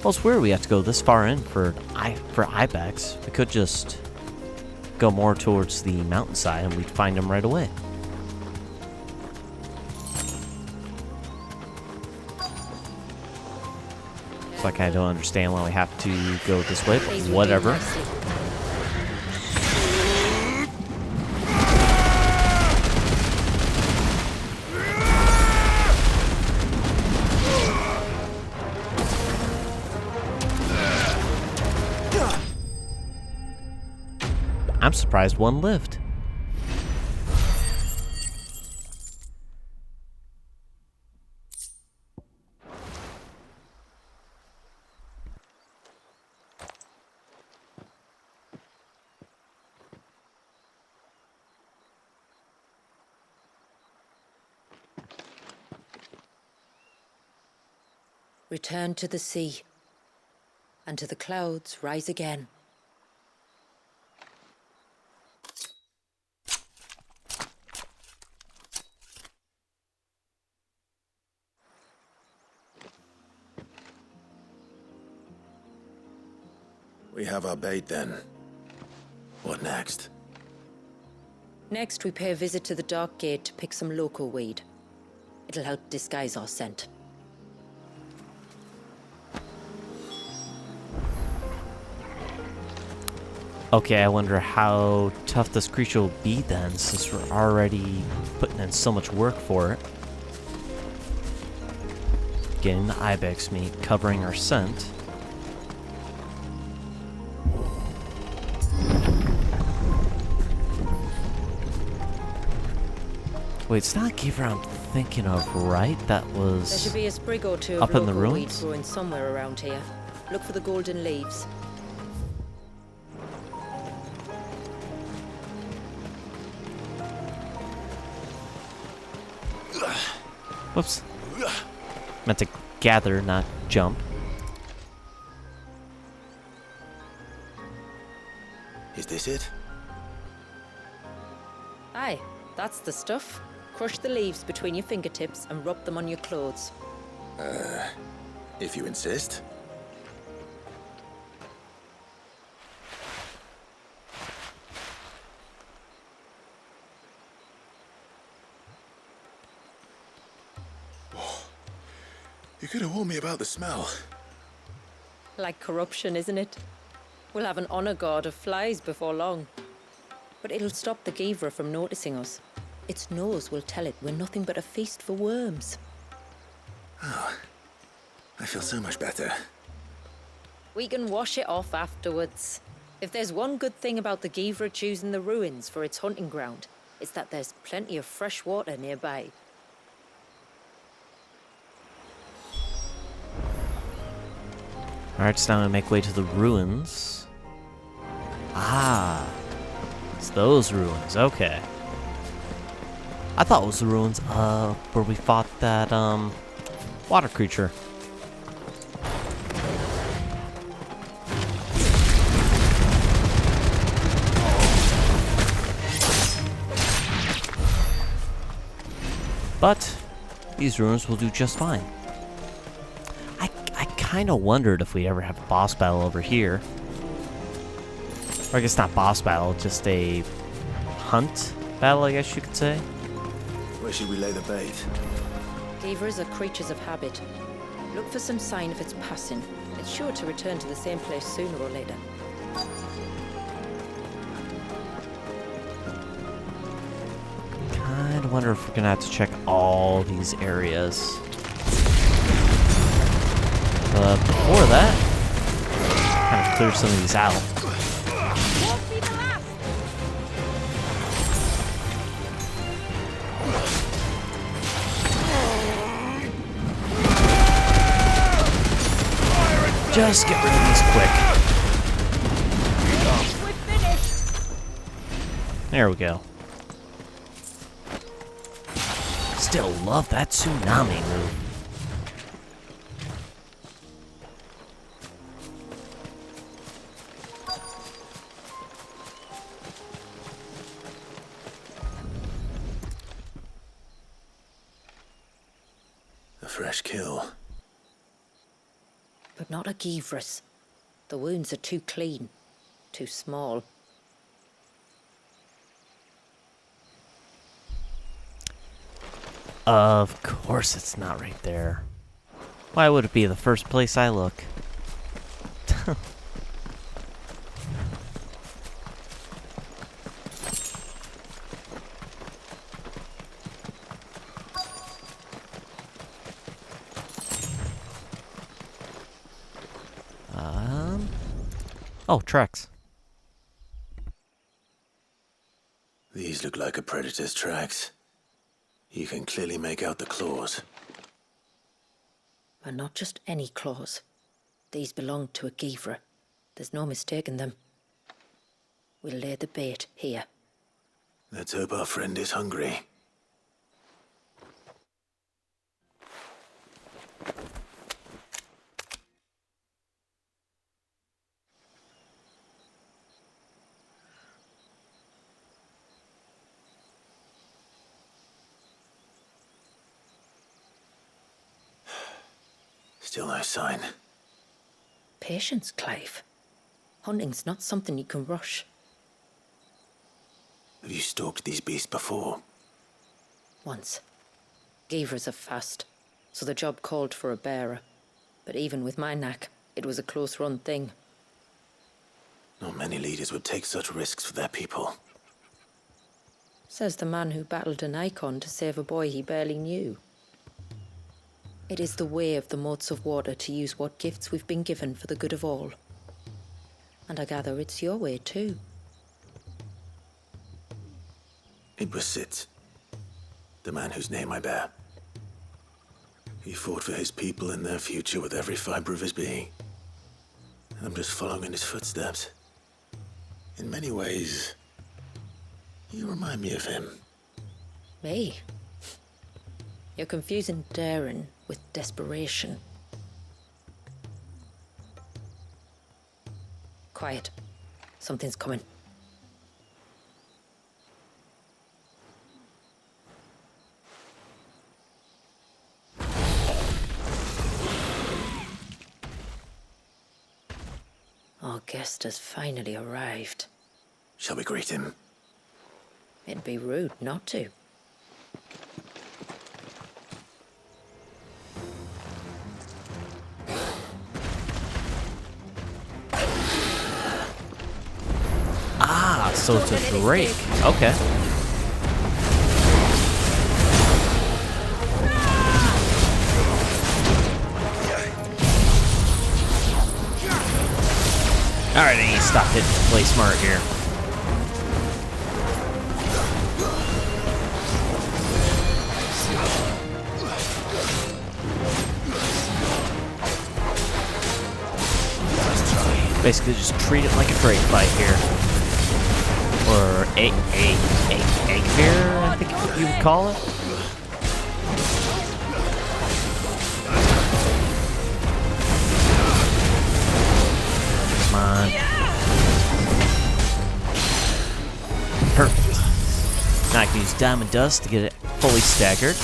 Well, it's weird we have to go this far in for ibex. We could just go more towards the mountainside and we'd find them right away. Like, I don't understand why we have to go this way, but whatever. I'm surprised one lived. Return to the sea, and to the clouds rise again. We have our bait then. What next? Next, we pay a visit to the Dark Gate to pick some local weed. It'll help disguise our scent. Okay, I wonder how tough this creature will be then, since we're already putting in so much work for it. Getting the ibex meat, covering our scent. Wait, it's not Giver I'm thinking of, right? That was There should be a sprig or two up of in the local weed ruins? growing somewhere around here. Look for the golden leaves. Whoops. Meant to gather, not jump. Is this it? Aye, that's the stuff. Crush the leaves between your fingertips and rub them on your clothes. If you insist. You could have warned me about the smell. Like corruption, isn't it? We'll have an honor guard of flies before long. But it'll stop the Givra from noticing us. Its nose will tell it we're nothing but a feast for worms. Oh, I feel so much better. We can wash it off afterwards. If there's one good thing about the Givra choosing the ruins for its hunting ground, it's that there's plenty of fresh water nearby. Alright, so now I make way to the ruins. Ah, it's those ruins, okay. I thought it was the ruins where we fought that water creature. But these ruins will do just fine. I kind of wondered if we ever have a boss battle over here. Or I guess not boss battle, just a hunt battle, I guess you could say. Where should we lay the bait? Givras are creatures of habit. Look for some sign of its passing. It's sure to return to the same place sooner or later. Kinda wonder if we're gonna have to check all these areas. But before that, kind of clear some of these out. Won't be the last. Just get rid of these quick. We're finished. There we go. Still love that tsunami move. A fresh kill. But not a Givras. The wounds are too clean, too small. Of course it's not right there. Why would it be the first place I look? Oh, tracks. These look like a predator's tracks. You can clearly make out the claws. And not just any claws. These belonged to a Givra. There's no mistaking them. We'll lay the bait here. Let's hope our friend is hungry. Still no sign. Patience, Clive. Hunting's not something you can rush. Have you stalked these beasts before? Once. Givras are fast, so the job called for a bearer. But even with my knack, it was a close-run thing. Not many leaders would take such risks for their people. Says the man who battled an icon to save a boy he barely knew. It is the way of the moats of water to use what gifts we've been given for the good of all. And I gather it's your way too. It was Sid, the man whose name I bear. He fought for his people and their future with every fiber of his being. And I'm just following in his footsteps. In many ways, you remind me of him. Me? You're confusing daring with desperation. Quiet. Something's coming. Our guest has finally arrived. Shall we greet him? It'd be rude not to. Ah, so it's a drake. Okay. Alright, I need to stop hitting play smart here. Basically just treat it like a drake fight here. Or egg bear, I think you would call it. Come on. Perfect. Now I can use diamond dust to get it fully staggered.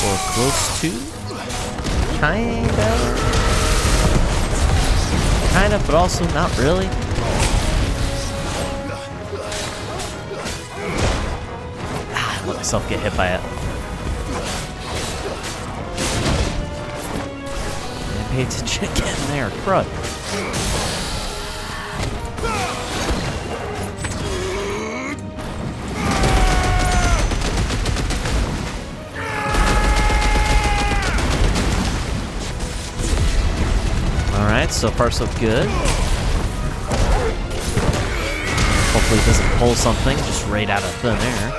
Or close to. Kind of, but also not really. Ah, I let myself get hit by it. And pay attention again there, crud. Alright, so far so good. Hopefully it doesn't pull something just right out of thin air.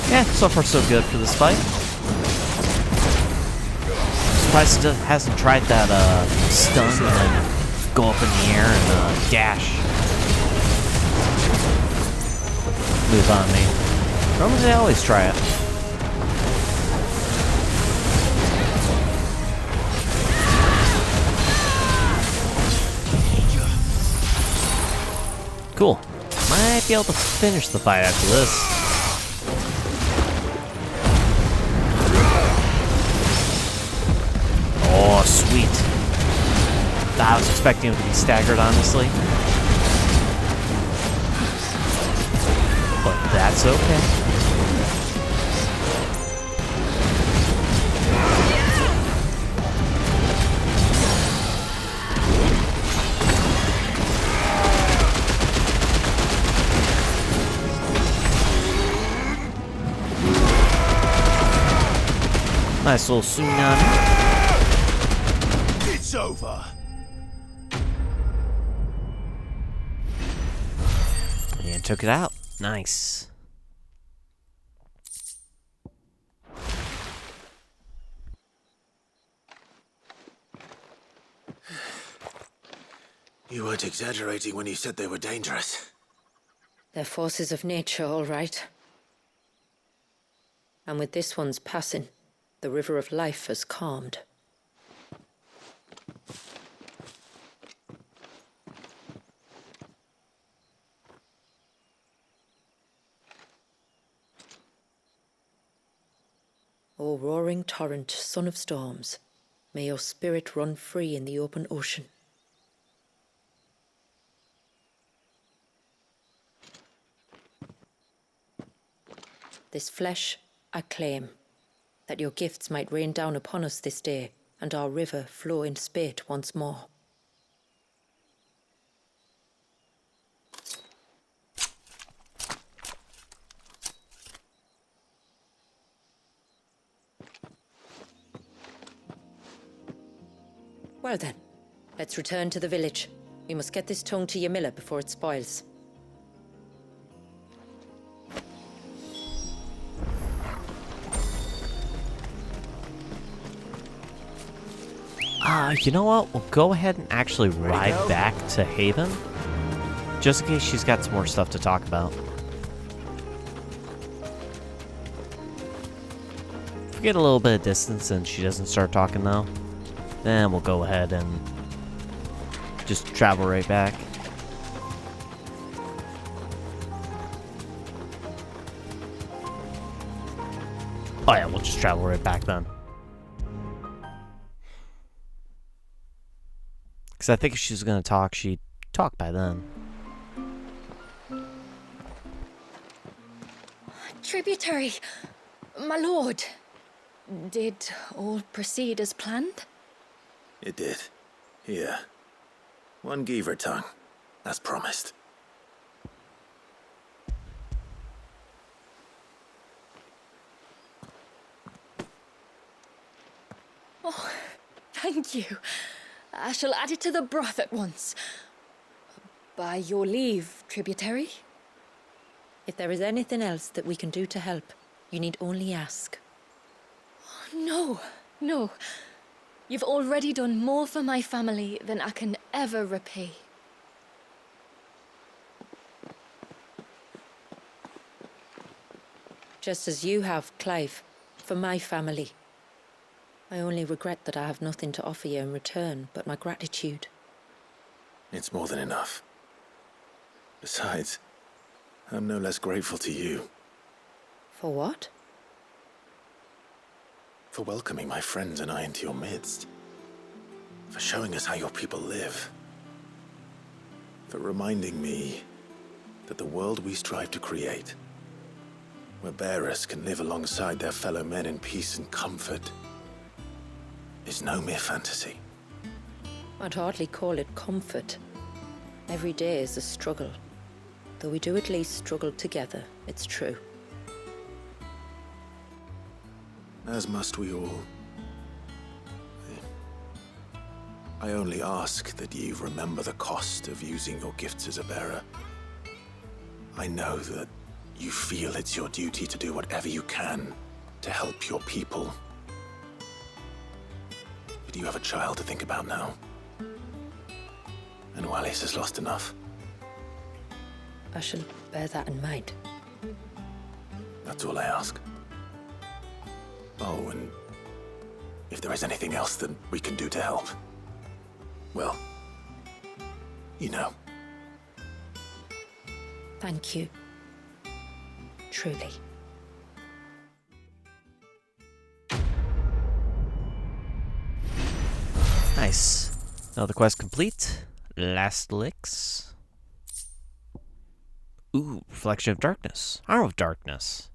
Yeah, so far so good for this fight. Surprised it hasn't tried that stun and then go up in the air and dash move on me. Normally they always try it. Cool. Might be able to finish the fight after this. expecting him to be staggered, honestly. But that's okay. Nice little tsunami. It's over. And took it out. Nice. You weren't exaggerating when you said they were dangerous. They're forces of nature, all right. And with this one's passing, the river of life has calmed. O roaring torrent, son of storms, may your spirit run free in the open ocean. This flesh I claim, that your gifts might rain down upon us this day, and our river flow in spate once more. Well then, let's return to the village. We must get this tongue to Ymilla before it spoils. You know what? We'll go ahead and actually ride back to Haven, just in case she's got some more stuff to talk about. If we get a little bit of distance and she doesn't start talking though, then we'll go ahead and just travel right back. Oh yeah, we'll just travel right back then. Because I think if she was going to talk, she'd talk by then. Tributary, my lord. Did all proceed as planned? It did. Here. One Geaver tongue, as promised. Oh, thank you. I shall add it to the broth at once. By your leave, tributary. If there is anything else that we can do to help, you need only ask. No, no. You've already done more for my family than I can ever repay. Just as you have, Clive, for my family. I only regret that I have nothing to offer you in return but my gratitude. It's more than enough. Besides, I'm no less grateful to you. For what? For welcoming my friends and I into your midst. For showing us how your people live. For reminding me that the world we strive to create, where bearers can live alongside their fellow men in peace and comfort, is no mere fantasy. I'd hardly call it comfort. Every day is a struggle. Though we do at least struggle together, it's true. As must we all. I only ask that you remember the cost of using your gifts as a bearer. I know that you feel it's your duty to do whatever you can to help your people. But you have a child to think about now. And Wallis has lost enough. I shall bear that in mind. That's all I ask. Oh, and if there is anything else that we can do to help, well, you know. Thank you. Truly. Nice. Another quest complete. Last licks. Ooh, Reflection of Darkness. Arm of Darkness.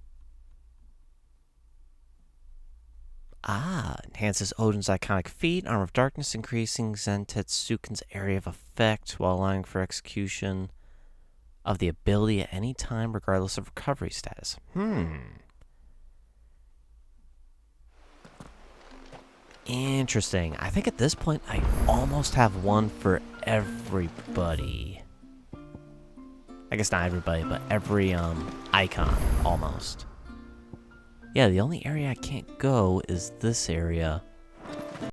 Ah, enhances Odin's iconic feat. Arm of Darkness, increasing Zentetsuken's area of effect while allowing for execution of the ability at any time, regardless of recovery status. Interesting. I think at this point, I almost have one for everybody. I guess not everybody, but every icon, almost. Yeah, the only area I can't go is this area.